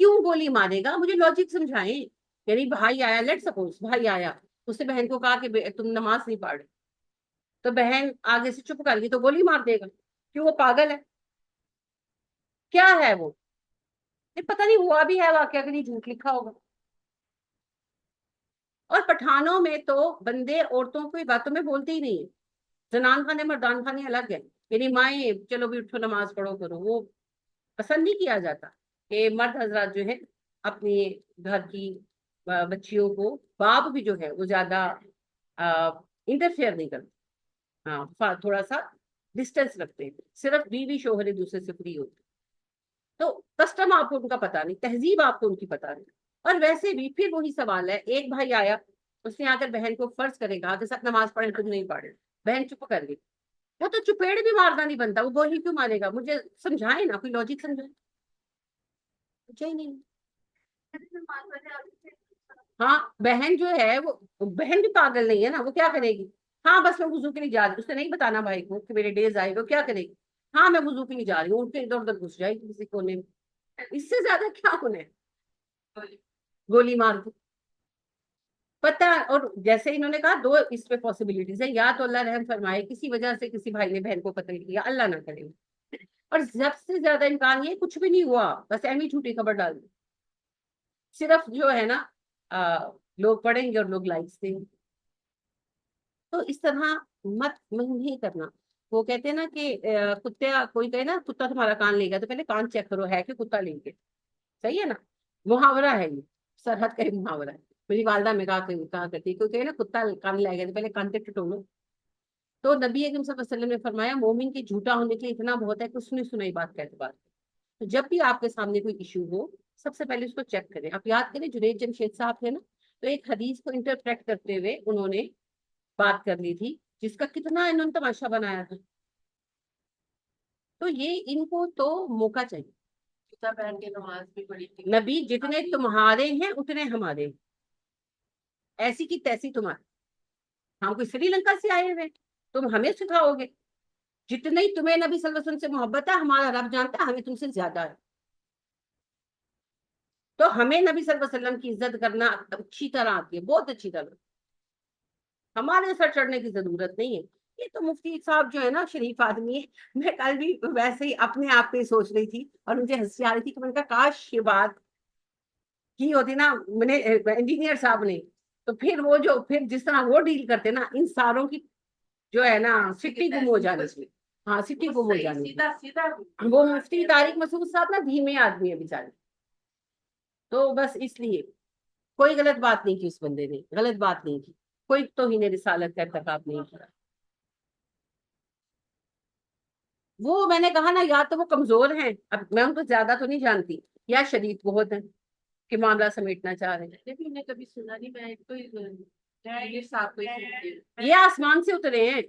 کیوں گولی مارے گا؟ مجھے لوجک سمجھائیں. یعنی بھائی آیا، لیٹ سپوز بھائی آیا، اس نے بہن کو کہا کہ تم نماز نہیں پڑھ رہے، تو بہن آگے سے چپ کر گئی تو گولی مار دے گا؟ کیوں؟ وہ پاگل ہے؟ کیا ہے وہ؟ پتہ نہیں ہوا بھی ہے واقعہ کہ نہیں، جھوٹ لکھا ہوگا. اور پٹھانوں میں تو بندے عورتوں کو باتوں میں بولتے ہی نہیں ہے. زنان خانے مردان خانے الگ ہے. یعنی مائیں چلو بھی اٹھو نماز پڑھو کرو، وہ پسند نہیں کیا جاتا کہ مرد حضرات جو ہے اپنی گھر کی بچیوں کو، باپ بھی جو ہے وہ زیادہ انٹرفیئر نہیں کرتے. ہاں تھوڑا سا ڈسٹینس رکھتے ہیں. صرف بیوی شوہر ایک دوسرے سے فری ہوتے. تو کسٹم آپ کو ان کا پتا نہیں، تہذیب آپ کو ان کی پتا نہیں. اور ویسے بھی پھر وہی سوال ہے، ایک بھائی آیا، اس نے آ کر بہن کو فرض کرے گا کہ سب نماز پڑھیں، تم نہیں پڑھے. بہن چپ کر گئی، وہ تو چپیڑ بھی مارنا نہیں بنتا، وہ گولی کیوں مارے گا؟ مجھے سمجھائے نا، کوئی لوجک سمجھائے. مجھے ہی نہیں. ہاں بہن جو ہے وہ، بہن بھی پاگل نہیں ہے نا، وہ کیا کرے گی؟ ہاں بس میں وضو کے لیے جا رہی ہوں، اس نے نہیں بتانا بھائی کو کہ میرے ڈیز آئے گا، کیا کرے گی؟ ہاں میں وضو کے لیے جا رہی ہوں، اٹھ کے ادھر ادھر گھس جائے گی کسی کونے میں. اس سے زیادہ کیا ہونا ہے؟ گولی مار دو. پتا. اور جیسے انہوں نے کہا دو اس پہ پاسبلٹیز ہے، یا تو اللہ رحم فرمائے کسی وجہ سے کسی بھائی نے بہن کو قتل کیا، اللہ نہ کرے. اور سب سے زیادہ امکان یہ کچھ بھی نہیں ہوا، بس ایمی جھوٹی خبر ڈال دی. صرف جو ہے نا لوگ پڑھیں گے اور لوگ لائکس دیں گے. تو اس طرح مت نہیں کرنا. وہ کہتے ہیں نا کہ کتے، کوئی کہے نا کتا تمہارا کان لے گا تو پہلے کان چیک کرو ہے کہ کتا لے گے. صحیح ہے نا؟ محاورہ ہے یہ، سرحد کا ایک محاورہ ہے. میری والدہ میں کہا کرتی کیونکہ نا کتا کان لے گا تو پہلے کان تک ٹٹولو. تو نبی اکرم صلی اللہ علیہ وسلم نے فرمایا مومن کے جھوٹا ہونے کے اتنا بہت ہے کہ اس نے سنائی بات کا اعتبار. تو جب بھی آپ کے سامنے کوئی ایشو ہو، سب سے پہلے اس کو چیک کریں. آپ یاد کریں جنید جمشید صاحب تھے نا، تو ایک حدیث کو انٹرپریٹ کرتے ہوئے انہوں نے بات کر لی تھی جس کا کتنا انہوں نے تماشا بنایا تھا. تو یہ ان کو تو موقع چاہیے. جوتا پہن کے نماز بھی پڑھی تھی. نبی جتنے تمہارے ہیں اتنے ہمارے، ایسی کی تیسی تمہارے. ہم کوئی سری لنکا سے آئے ہوئے، تم ہمیں سکھاؤ گے؟ جتنے تمہیں نبی صلی اللہ علیہ وسلم سے محبت ہے، ہمارا رب جانتا ہے ہمیں تم سے زیادہ ہے. تو ہمیں نبی صلی اللہ علیہ وسلم کی عزت کرنا اچھی طرح آتی ہے، بہت اچھی طرح. ہمارے سر چڑھنے کی ضرورت نہیں ہے. یہ تو مفتی صاحب جو ہے نا شریف آدمی ہے. میں کل بھی ویسے ہی اپنے آپ پہ سوچ رہی تھی اور مجھے ہنسی آ رہی تھی کہ میں نے کہا کاش یہ بات کی ہوتی نا میں نے انجینئر صاحب نے، تو پھر وہ جو پھر جس طرح وہ ڈیل کرتے نا ان ساروں کی جو ہے نا سٹی گم ہو جانے سے. ہاں سٹی گم ہو جانے. وہ مفتی طارق مسعود صاحب نا دھیمے آدمی ہے بیچارے. تو بس اس لیے کوئی غلط بات نہیں کی اس بندے نے، غلط بات نہیں کی، کوئی توہین رسالت کا ارتکاب نہیں کیا. وہ میں نے کہا نا یا تو وہ کمزور ہیں، اب میں ان کو زیادہ تو نہیں جانتی، یا شدید بہت ہیں کہ معاملہ سمیٹنا چاہ رہے ہیں. میں نے کبھی سنا نہیں، میں تو یہ صاحب کو یہ آسمان سے اترے ہیں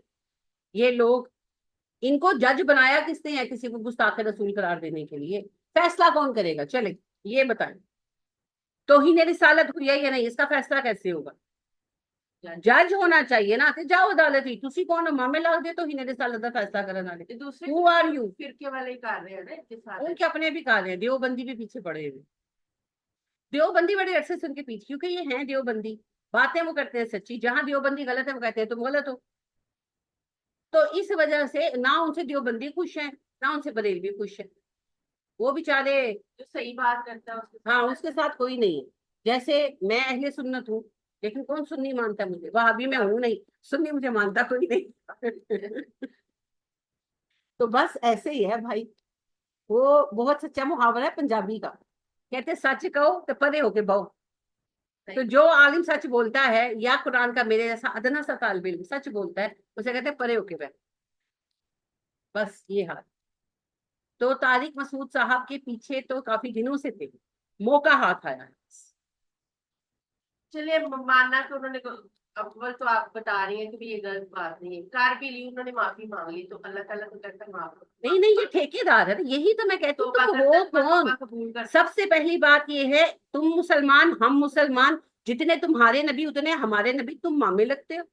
یہ لوگ. ان کو جج بنایا کس نے ہے کسی کو گستاخ رسول قرار دینے کے لیے؟ فیصلہ کون کرے گا؟ چلے یہ بتائیں، توہین رسالت ہوئی ہے یا نہیں، اس کا فیصلہ کیسے ہوگا؟ جج ہونا چاہیے نا. جاؤ عدالت ہی، تسی کون ہو مامے لاگ دے توہین رسالت کا فیصلہ کرنے والے؟ دوسرے Who are you؟ فرقے والے کر رہے ہیں، ان کے اپنے بھی کہا رہے ہیں، دیوبندی بھی پیچھے پڑے ہوئے. دیوبندی بڑے عرصے سے ان کے پیچھے، کیونکہ یہ ہیں دیوبندی، باتیں وہ کرتے ہیں سچی، جہاں دیوبندی غلط ہے وہ کہتے ہیں تم غلط ہو. تو اس وجہ سے نہ ان سے دیوبندی خوش ہیں نہ ان سے بریلوی خوش ہیں. وہ بیچارے جو صحیح بات کرتا ہے ہاں اس کے ساتھ کوئی نہیں ہے. جیسے میں اہل سنت ہوں لیکن کون سنی مانتا مجھے؟ وہابی میں ہوں نہیں، سنی مجھے مانتا کوئی نہیں. تو بس ایسے ہی ہے بھائی. وہ بہت سچا محاورہ ہے پنجابی کا، کہتے سچ کہو تو پرے ہو کے بہو. تو جو عالم سچ بولتا ہے یا قرآن کا میرے جیسا ادنا سا طالب علم سچ بولتا ہے، اسے کہتے ہیں پرے ہو کے بیٹھ. بس یہ حال. تو طارق مسعود صاحب کے پیچھے تو کافی دنوں سے تھے، موقع ہاتھ آیا ہے. چلیے ماننا کہ انہوں نے اول تو آپ بتا رہی ہیں کہ یہ غلط بات نہیں ہے، کار بھی لی انہوں نے معافی مانگ لی تو اللہ تعالیٰ کو کہتا ہے معاف. نہیں یہ ٹھیکیدار ہے، یہی تو میں کہتی ہوں. تو وہ کون؟ سب سے پہلی بات یہ ہے تم مسلمان ہم مسلمان، جتنے تمہارے نبی اتنے ہمارے نبی، تم مامے لگتے ہو.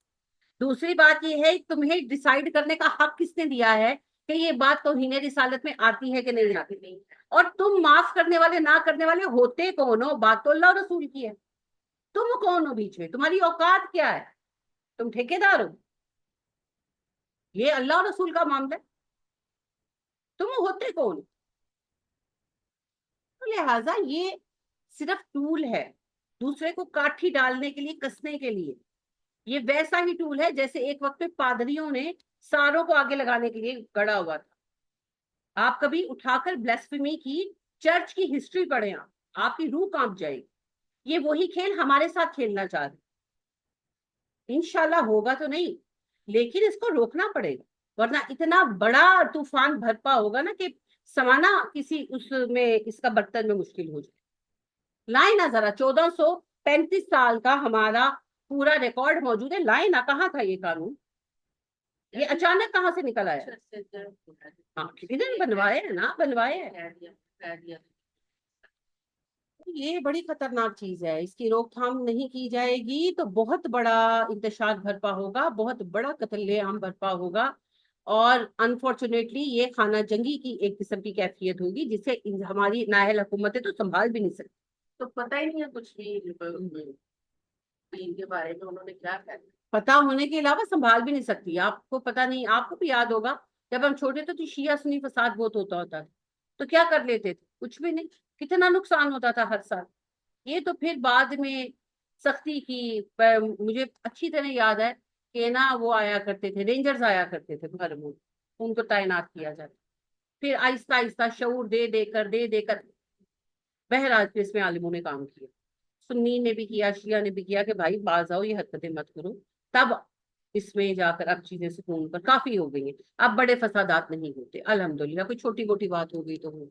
دوسری بات یہ ہے تمہیں ڈیسائیڈ کرنے کا حق کس نے دیا ہے کہ یہ بات توہین رسالت میں آتی ہے کہ نہیں آتی. اور تم معاف کرنے والے نہ کرنے والے ہوتے کون ہو؟ بات تو اللہ اور رسول کی ہے. تم کون ہو بیچ میں؟ تمہاری اوقات کیا ہے؟ تم ٹھیکیدار ہو؟ یہ اللہ اور رسول کا معاملہ ہے. تم ہوتے کون؟ تو لہٰذا یہ صرف ٹول ہے دوسرے کو کاٹھی ڈالنے کے لیے، کسنے کے لیے. یہ ویسا ہی ٹول ہے جیسے ایک وقت پہ پادریوں نے ساروں کو آگے لگانے کے لیے گڑا ہوا تھا. آپ کبھی اٹھا کر بلیسفیمی کی چرچ کی ہسٹری پڑھیں، آپ کی روح کانپ جائے گی. یہ وہی کھیل ہمارے ساتھ کھیلنا چاہ رہے. انشاءاللہ ہوگا تو نہیں، لیکن اس کو روکنا پڑے گا، ورنہ اتنا بڑا طوفان بھرپا ہوگا نا کہ سمانا کسی اس میں اس کا برتن میں مشکل ہو جائے. لائیں نا ذرا، 1435 سال کا ہمارا پورا ریکارڈ موجود ہے. لائیں نا، کہاں تھا یہ قانون؟ یہ اچانک کہاں سے نکل آیا؟ ہاں کسی نے بنوائے ہیں نا، بنوائے ہیں. یہ بڑی خطرناک چیز ہے، اس کی روک تھام نہیں کی جائے گی تو بہت بڑا انتشار برپا ہوگا، بہت بڑا قتل عام برپا ہوگا. اور انفارچونیٹلی یہ خانہ جنگی کی ایک قسم کی کیفیت ہوگی جسے ہماری نااہل حکومتیں تو سنبھال بھی نہیں سکتی. تو پتہ ہی نہیں ہے کچھ بھی دین کے بارے میں، انہوں نے کیا کہا. پتا ہونے کے علاوہ سنبھال بھی نہیں سکتی. آپ کو پتا نہیں، آپ کو بھی یاد ہوگا جب ہم چھوٹے تھے تو شیعہ سنی فساد بہت ہوتا تھا، تو کیا کر لیتے تھے؟ کچھ بھی نہیں. کتنا نقصان ہوتا تھا ہر سال. یہ تو پھر بعد میں سختی کی. مجھے اچھی طرح یاد ہے کہ نا وہ آیا کرتے تھے، رینجرز آیا کرتے تھے ہر ملک، ان کو تعینات کیا جاتا. پھر آہستہ آہستہ شعور دے کر بہرحال پھر اس میں عالموں نے کام کیا، سنی نے بھی کیا، شیعہ نے بھی کیا کہ بھائی باز آؤ، یہ حرکتیں مت کرو. تب اس میں جا کر اب چیزیں سکون پر کافی ہو گئی ہیں. اب بڑے فسادات نہیں ہوتے الحمدللہ. کوئی چھوٹی موٹی بات ہو گئی تو ہو.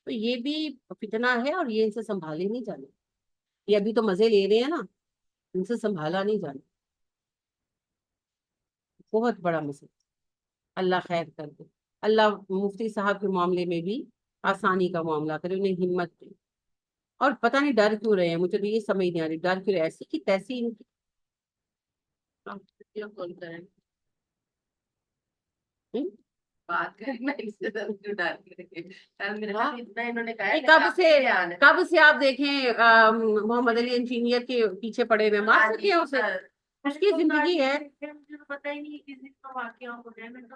تو یہ بھی فتنہ ہے اور یہ ان سے سنبھالے نہیں جانا. یہ ابھی تو مزے لے رہے ہیں نا، ان سے سنبھالا نہیں جانا. بہت بڑا مسئلہ. اللہ خیر کر دے. اللہ مفتی صاحب کے معاملے میں بھی آسانی کا معاملہ کرے، انہیں ہمت دے. اور پتہ نہیں ڈر کیوں رہے ہیں، مجھے تو یہ سمجھ نہیں آ رہی ڈر کیوں رہے. ایسی کی تیسی ان کی. کون کریں ہم؟ بات کرنا اس سے کیوں ڈال کے میرے ہاں. خیال اتنا انہوں نے کہا ہے کب سے آپ دیکھیں محمد علی انجینئر کے پیچھے پڑے ہوئے، مار سکتے ہیں اسے. اس کی زندگی ہے. مجھے تو پتہ ہی نہیں کس دن کا واقعہ ہو گیا. میں تو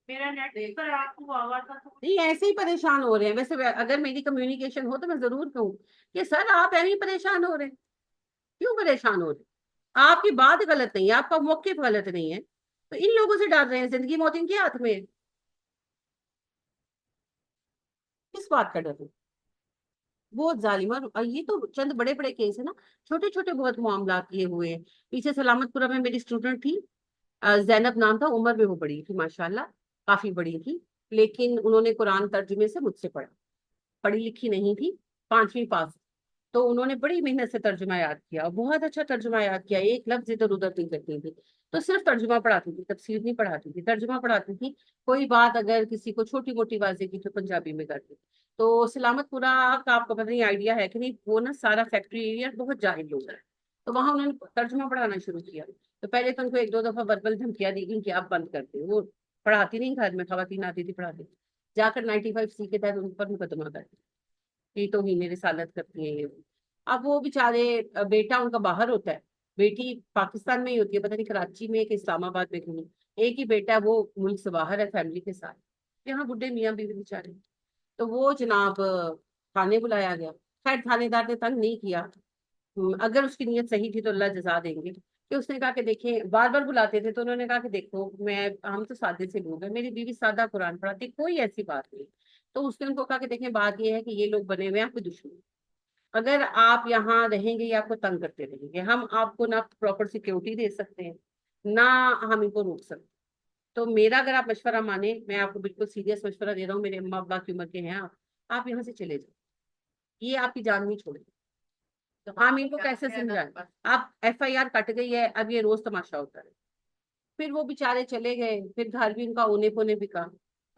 میرا نیٹ پر آپ کو ہوا تھا تو نہیں ایسے ہی پریشان ہو رہے ہیں. ویسے اگر میری کمیونیکیشن ہو تو میں ضرور کہوں کہ سر آپ ایویں پریشان ہو رہے ہیں. کیوں پریشان ہو رہے ہیں؟ آپ کی بات غلط نہیں ہے، آپ کا موقف غلط نہیں ہے، تو ان لوگوں سے ڈر رہے ہیں. زندگی موت ان کے ہاتھ میں ہے. کس بات کا ڈر ہے؟ بہت ظالم. اور یہ تو چند بڑے بڑے کیس ہیں نا، چھوٹے چھوٹے بہت معاملات یہ ہوئے ہیں. پیچھے سلامت پورہ میں میری اسٹوڈنٹ تھی، زینب نام تھا. عمر میں وہ بڑی تھی ماشاءاللہ، کافی بڑی تھی، لیکن انہوں نے قرآن ترجمے سے مجھ سے پڑھا. پڑھی لکھی نہیں تھی، 5ویں پاس. تو انہوں نے بڑی محنت سے ترجمہ یاد کیا، بہت اچھا ترجمہ یاد کیا. ایک لفظ ادھر ادھر نہیں کرتی تھی. تو صرف ترجمہ پڑھاتی تھی، تفسیر نہیں پڑھاتی تھی، ترجمہ پڑھاتی تھی. کوئی بات اگر کسی کو چھوٹی موٹی واضح کی تو پنجابی میں کرتی. تو سلامت پورہ کا آپ کو پتہ نہیں آئیڈیا ہے کہ نہیں، وہ نا سارا فیکٹری ایریا بہت جاہل لوگ ہیں. تو وہاں انہوں نے ترجمہ پڑھانا شروع کیا. تو پہلے تو ان کو 1-2 دفعہ وربل دھمکیاں دی گئی کہ آپ بند کرتے. وہ پڑھاتی نہیں، گھر میں خواتین آتی تھی پڑھاتی. جا کر 95C کے تحت ان پر مقدمہ کرتی. یہ تو ہی رسالت کرتی ہیں یہ. اب وہ بیچارے، بیٹا ان کا باہر ہوتا ہے، بیٹی پاکستان میں ہی ہوتی ہے، پتہ نہیں کراچی میں کہ اسلام آباد میں کہیں. ایک ہی بیٹا ہے، وہ ملک سے باہر ہے فیملی کے ساتھ. یہاں بڈھے میاں بیوی بیچارے. تو وہ جناب تھانے بلایا گیا. خیر تھانے دار نے تنگ نہیں کیا. اگر اس کی نیت صحیح تھی تو اللہ جزا دیں گے. کہ اس نے کہا کہ دیکھیں، بار بار بلاتے تھے تو انہوں نے کہا کہ دیکھو ہم تو سادے سے لوگ ہیں، میری بیوی سادہ قرآن پڑھاتی، کوئی ایسی بات نہیں. تو اس نے ان کو کہا کہ دیکھیں بات یہ ہے کہ یہ لوگ بنے ہوئے ہیں آپ کے دشمن. اگر آپ یہاں رہیں گے یا آپ کو تنگ کرتے رہیں گے، ہم آپ کو نہ پراپر سیکورٹی دے سکتے ہیں، نہ ہم ان کو روک سکتے. تو میرا اگر آپ مشورہ مانیں، میں آپ کو بالکل سیریس مشورہ دے رہا ہوں، میرے اماں ابا کی عمر کے ہیں آپ یہاں سے چلے جائیں. یہ آپ کی جان نہیں چھوڑے. تو ہم ان کو کیسے سمجھائیں؟ آپ FIR کٹ گئی ہے، اب یہ روز تماشا ہوتا ہے. پھر وہ بیچارے چلے گئے. پھر گھر بھی ان کا اونے پونے بکا.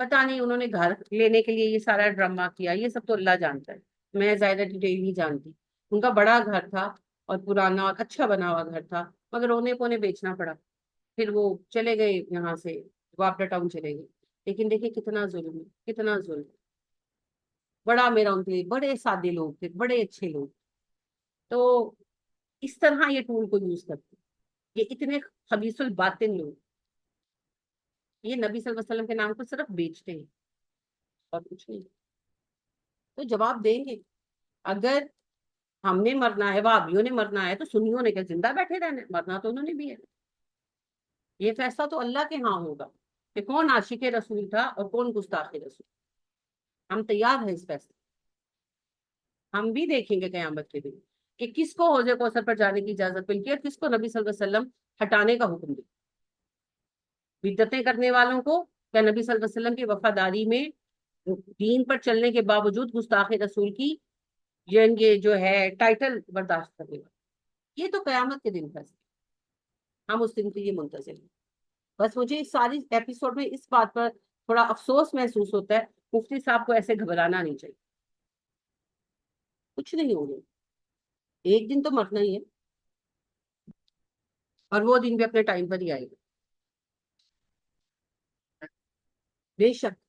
پتا نہیں انہوں نے گھر لینے کے لیے یہ سارا ڈرامہ کیا. یہ سب تو اللہ جانتا ہے، میں زیادہ ڈیٹیل نہیں جانتی. ان کا بڑا گھر تھا اور پرانا اور اچھا بنا ہوا گھر تھا، مگر اونے پونے بیچنا پڑا. پھر وہ چلے گئے یہاں سے، واپڈا ٹاؤن چلے گئے. لیکن دیکھیں کتنا ظلم ہے، کتنا ظلم. بڑا میرا ان کے لیے بڑے سادے لوگ تھے، بڑے اچھے لوگ. تو اس طرح یہ ٹول کو یوز کرتے. یہ اتنے خبیث الباطن لوگ، یہ نبی صلی اللہ علیہ وسلم کے نام کو صرف بیچتے ہیں اور کچھ نہیں. تو جواب دیں گے. اگر ہم نے مرنا ہے، وہابیوں نے مرنا ہے، تو سنیوں نے کیا زندہ بیٹھے رہنا ہے؟ مرنا تو انہوں نے بھی ہے. یہ فیصلہ تو اللہ کے ہاں ہوگا کہ کون عاشق رسول تھا اور کون گستاخ رسول. ہم تیار ہیں اس فیصلے. ہم بھی دیکھیں گے قیامت کے دن کہ کس کو حوض کوثر پر جانے کی اجازت ملتی ہے اور کس کو نبی صلی اللہ علیہ وسلم ہٹانے کا حکم دے. بدعتیں کرنے والوں کو کیا نبی صلی اللہ علیہ وسلم کی وفاداری میں دین پر چلنے کے باوجود گستاخ رسول کی یہ جو ہے ٹائٹل برداشت کرنے گا؟ یہ تو قیامت کے دن فیصلہ. ہم اس دن کے لیے منتظر ہیں. بس مجھے اس ساری ایپیسوڈ میں اس بات پر تھوڑا افسوس محسوس ہوتا ہے، مفتی صاحب کو ایسے گھبرانا نہیں چاہیے. کچھ نہیں ہوگا، ایک دن تو مرنا ہی ہے، اور وہ دن بھی اپنے ٹائم پر ہی آئے گا. بے شک.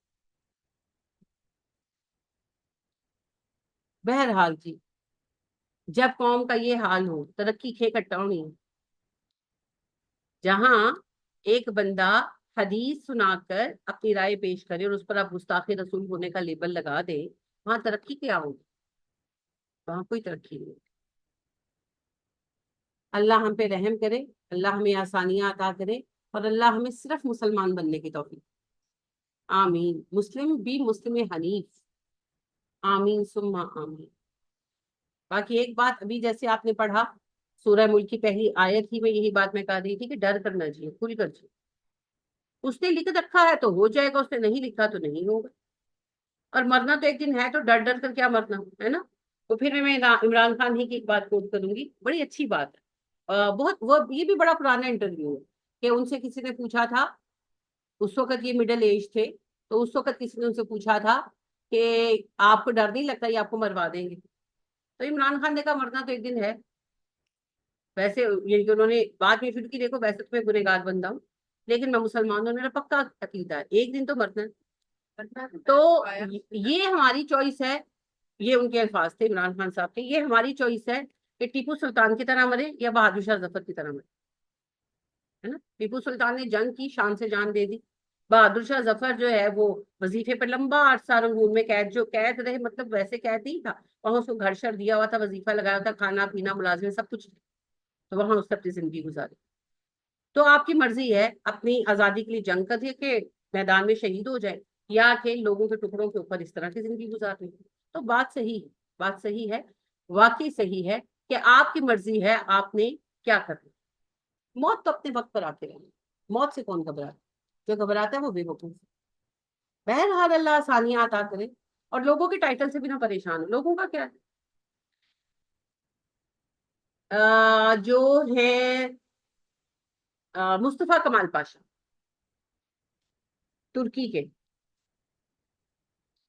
بہرحال جی، جب قوم کا یہ حال ہو، ترقی کھے کٹا ہونی. جہاں ایک بندہ حدیث سنا کر اپنی رائے پیش کرے اور اس پر آپ گستاخ رسول ہونے کا لیبل لگا دے، وہاں ترقی کیا ہوگی؟ وہاں کوئی ترقی نہیں. اللہ ہم پہ رحم کرے، اللہ ہمیں آسانیاں عطا کرے، اور اللہ ہمیں صرف مسلمان بننے کی توفیق. آمین. مسلم بھی مسلم حنیف. آمین ثم آمین. باقی ایک بات ابھی جیسے آپ نے پڑھا سورہ ملک کی پہلی آیت ہی میں یہی بات میں کہہ رہی تھی کہ ڈر کرنا چاہیے، کھل کر چاہیے. اس نے لکھ رکھا ہے تو ہو جائے گا، اس نے نہیں لکھا تو نہیں ہوگا. اور مرنا تو ایک دن ہے، تو ڈر ڈر کر کیا مرنا ہے نا. تو پھر میں عمران خان ہی کی ایک بات کوٹ کروں گی، بڑی اچھی بات ہے. بہت وہ یہ بھی بڑا پرانا انٹرویو ہے کہ ان سے کسی نے پوچھا تھا، اس وقت یہ مڈل ایج تھے، تو اس وقت کسی نے ان سے پوچھا تھا کہ آپ کو ڈر نہیں لگتا یہ آپ کو مروا دیں گے؟ تو عمران خان نے کہا مرنا تو ایک دن ہے. ویسے یہ کہ انہوں نے بات میں شروع کی، دیکھو ویسے تو میں گنہگار بندہ ہوں، لیکن میں مسلمان ہوں، میرا پکا عقیدہ ہے ایک دن تو مرنا ہے. تو یہ ہماری چوائس ہے. یہ ان کے الفاظ تھے عمران خان صاحب کے، یہ ہماری چوائس ہے کہ ٹیپو سلطان کی طرح مرے یا بہادر شاہ ظفر کی طرح مرے. ہے نا. ٹیپو سلطان نے جنگ کی، شان سے جان دے دی. بہادر شاہ ظفر جو ہے وہ وظیفے پر لمبا عرصہ رنگون میں قید، جو قید رہے مطلب ویسے قید نہیں تھا، وہاں اس کو گھر شر دیا ہوا تھا، وظیفہ لگایا تھا، کھانا پینا ملازمت سب کچھ، تو وہاں اس نے اپنی زندگی گزاری. تو آپ کی مرضی ہے اپنی آزادی کے لیے جنگ کر کے میدان میں شہید ہو جائے، یا کہ لوگوں کے ٹکڑوں کے اوپر اس طرح کی زندگی گزارنی. تو بات صحیح ہے، بات صحیح ہے، واقعی صحیح ہے کہ آپ کی مرضی ہے آپ نے کیا کرنا. موت تو اپنے وقت پر آتے رہے. موت سے کون گھبراتا؟ جو گھبراتا ہے وہ بے وقوف. بہرحال اللہ آسانیاں عطا کرے، اور لوگوں کے ٹائٹل سے بھی نہ پریشان ہو. لوگوں کا کیا ہے، جو ہے مصطفیٰ کمال پاشا ترکی کے،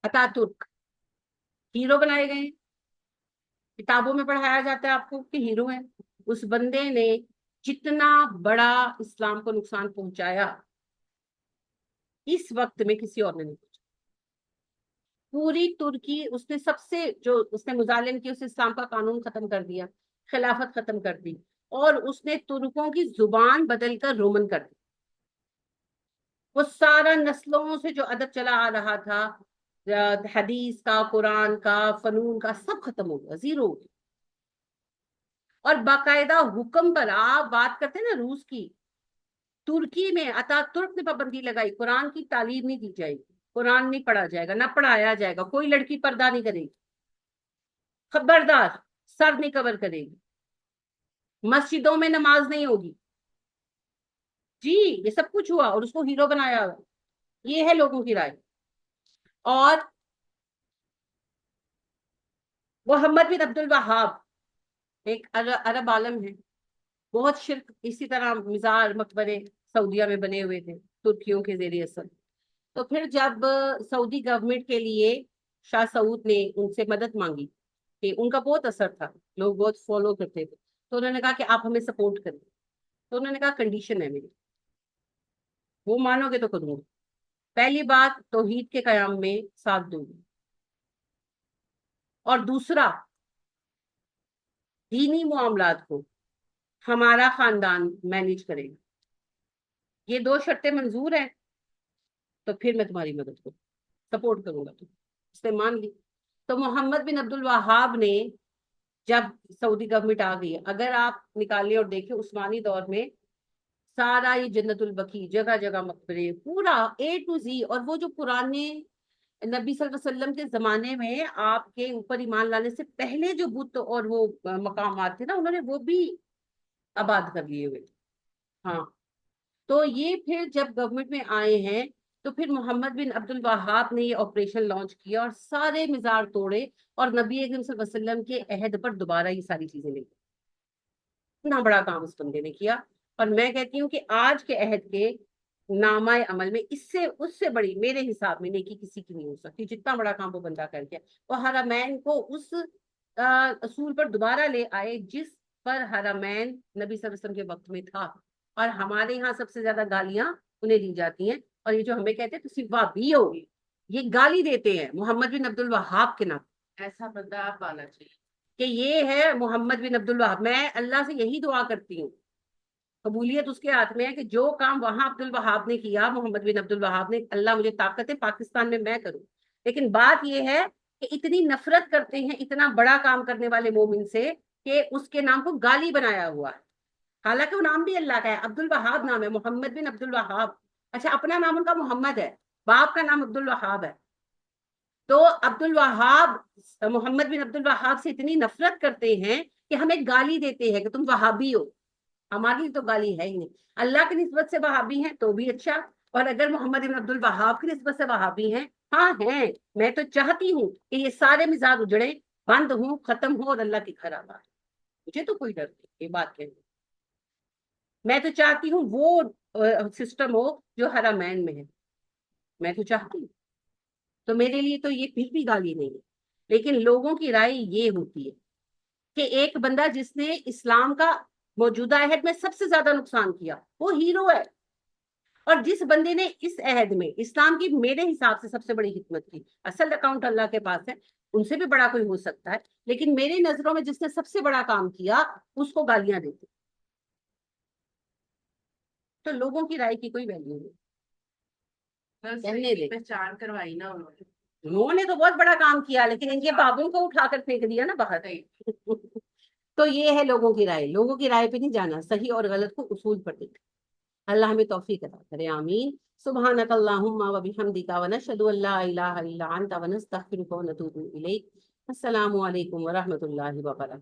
اتا ترک، ہیرو بنائے گئے ہیں. کتابوں میں پڑھایا جاتا ہے آپ کو کہ ہیرو ہے. اس بندے نے جتنا بڑا اسلام کو نقصان پہنچایا اس وقت میں کسی اور نے نہیں پہنچا. پوری ترکی اس نے سب سے جو اس نے مظالم کی، اس اسلام کا قانون ختم کر دیا، خلافت ختم کر دی، اور اس نے ترکوں کی زبان بدل کر رومن کر دی. وہ سارا نسلوں سے جو ادب چلا آ رہا تھا، حدیث کا، قرآن کا، فنون کا، سب ختم ہو گیا، زیرو ہو گیا. اور باقاعدہ حکم پر آپ بات کرتے ہیں نا روس کی، ترکی میں اتا ترک نے پابندی لگائی، قرآن کی تعلیم نہیں دی جائے گی، قرآن نہیں پڑھا جائے گا، نہ پڑھایا جائے گا، کوئی لڑکی پردہ نہیں کرے گی، خبردار سر نہیں کور کرے گی، مسجدوں میں نماز نہیں ہوگی. جی یہ سب کچھ ہوا اور اس کو ہیرو بنایا ہوا. یہ ہے لوگوں کی رائے. اور محمد بن عبد الوہاب ایک عرب عالم ہے، بہت شرک اسی طرح مزار مقبرے سعودیہ میں بنے ہوئے تھے ترکیوں کے زیر اثر. تو پھر جب سعودی گورنمنٹ کے لیے شاہ سعود نے ان سے مدد مانگی کہ ان کا بہت اثر تھا، لوگ بہت فالو کرتے تھے، تو انہوں نے کہا کہ آپ ہمیں سپورٹ کریں. تو انہوں نے کہا کنڈیشن ہے میری، وہ مانو گے تو کروں گا. پہلی بات توحید کے قیام میں ساتھ دوں گی، اور دوسرا دینی معاملات کو ہمارا خاندان مینیج کرے گا، یہ 2 شرطیں منظور ہیں تو پھر میں تمہاری مدد کروں، سپورٹ کروں گا، تم اس نے مان لی۔ تو محمد بن عبد الوہاب نے جب سعودی گورنمنٹ آ گئی، اگر آپ نکالیں اور دیکھیں عثمانی دور میں سارا یہ جنت البقیع، جگہ جگہ مقبرے، پورا اے ٹو زی، اور وہ جو پرانے نبی صلی اللہ علیہ وسلم کے زمانے میں آپ کے اوپر ایمان لانے سے پہلے جو بت اور وہ مقامات تھے نا، انہوں نے وہ بھی آباد کر لیے ہوئے۔ ہاں، تو یہ پھر جب گورنمنٹ میں آئے ہیں تو پھر محمد بن عبد الوہاب نے یہ آپریشن لانچ کیا اور سارے مزار توڑے اور نبی اکرم صلی اللہ علیہ وسلم کے عہد پر دوبارہ یہ ساری چیزیں لے گئی۔ اتنا بڑا کام اس بندے نے کیا، اور میں کہتی ہوں کہ آج کے عہد کے نامہ عمل میں اس سے بڑی میرے حساب میں نیکی کسی کی نہیں ہو سکتی، جتنا بڑا کام وہ بندہ کر گیا۔ وہ حرمین کو اس اصول پر دوبارہ لے آئے جس پر حرمین نبی صلی اللہ علیہ وسلم کے وقت میں تھا، اور ہمارے یہاں سب سے زیادہ گالیاں انہیں دی جاتی ہیں، اور یہ جو ہمیں کہتے ہیں تسی وہابی ہو، یہ گالی دیتے ہیں محمد بن عبد الوہاب کے نام، ایسا بندہ آپ آنا چاہیے۔ کہ یہ ہے محمد بن عبد الوہاب۔ میں اللہ سے یہی دعا کرتی ہوں، قبولیت اس کے ہاتھ میں ہے، کہ جو کام وہاں عبد الوہاب نے کیا، محمد بن عبد الوہاب نے، اللہ مجھے طاقت ہے پاکستان میں کروں۔ لیکن بات یہ ہے کہ اتنی نفرت کرتے ہیں اتنا بڑا کام کرنے والے مومن سے کہ اس کے نام کو گالی بنایا ہوا ہے، حالانکہ وہ نام بھی اللہ کا ہے، عبد الوہاب نام ہے، محمد بن عبد الوہاب۔ اچھا، اپنا نام ان کا محمد ہے، باپ کا نام عبد الوہاب ہے۔ تو عبد الوہاب، محمد بن عبد الوہاب سے اتنی نفرت کرتے ہیں کہ ہمیں گالی دیتے ہیں کہ تم وہابی ہو۔ ہماری لیے تو گالی ہے ہی نہیں، اللہ کی نسبت سے وہابی ہیں تو بھی اچھا، اور اگر محمد بن عبد الوہاب کی نسبت سے وہابی ہیں، ہاں ہیں، میں تو چاہتی ہوں کہ یہ سارے مزاج اجڑے، بند ہوں، ختم ہو، اور اللہ کی گھر آباد۔ مجھے تو کوئی ڈر نہیں یہ بات کہنے، میں تو چاہتی ہوں وہ سسٹم ہو جو حرمین میں ہے، میں تو چاہتی ہوں۔ تو میرے لیے تو یہ پھر بھی گالی نہیں ہے، لیکن لوگوں کی رائے یہ ہوتی ہے کہ ایک بندہ جس نے اسلام کا موجودہ عہد میں سب سے زیادہ نقصان کیا وہ ہیرو ہے، اور جس بندے نے اس عہد میں اسلام کی میرے حساب سے سب سے بڑی خدمت کی، اصل اکاؤنٹ اللہ کے پاس ہے، ان سے بھی بڑا کوئی ہو سکتا ہے، لیکن میری نظروں میں جس نے سب سے بڑا کام کیا اس کو گالیاں دیتے، تو لوگوں کی رائے کی کوئی ویلیو نہیں۔ بس کہنے دے، پہچان کروائی نا انہوں نے تو بہت بڑا کام کیا، لیکن ان کے بابوں کو اٹھا کر پھینک دیا نا باہر۔ تو یہ ہے لوگوں کی رائے، لوگوں کی رائے پہ نہیں جانا، صحیح اور غلط کو اصول پر دیکھنا۔ اللہ ہمیں توفیق عطا کرے، آمین۔ سبحانک اللہم و بحمدک ونشہد ان لا الہ الا انت ونستغفرک ونتوب الیک۔ السلام علیکم ورحمۃ اللہ وبرکاتہ۔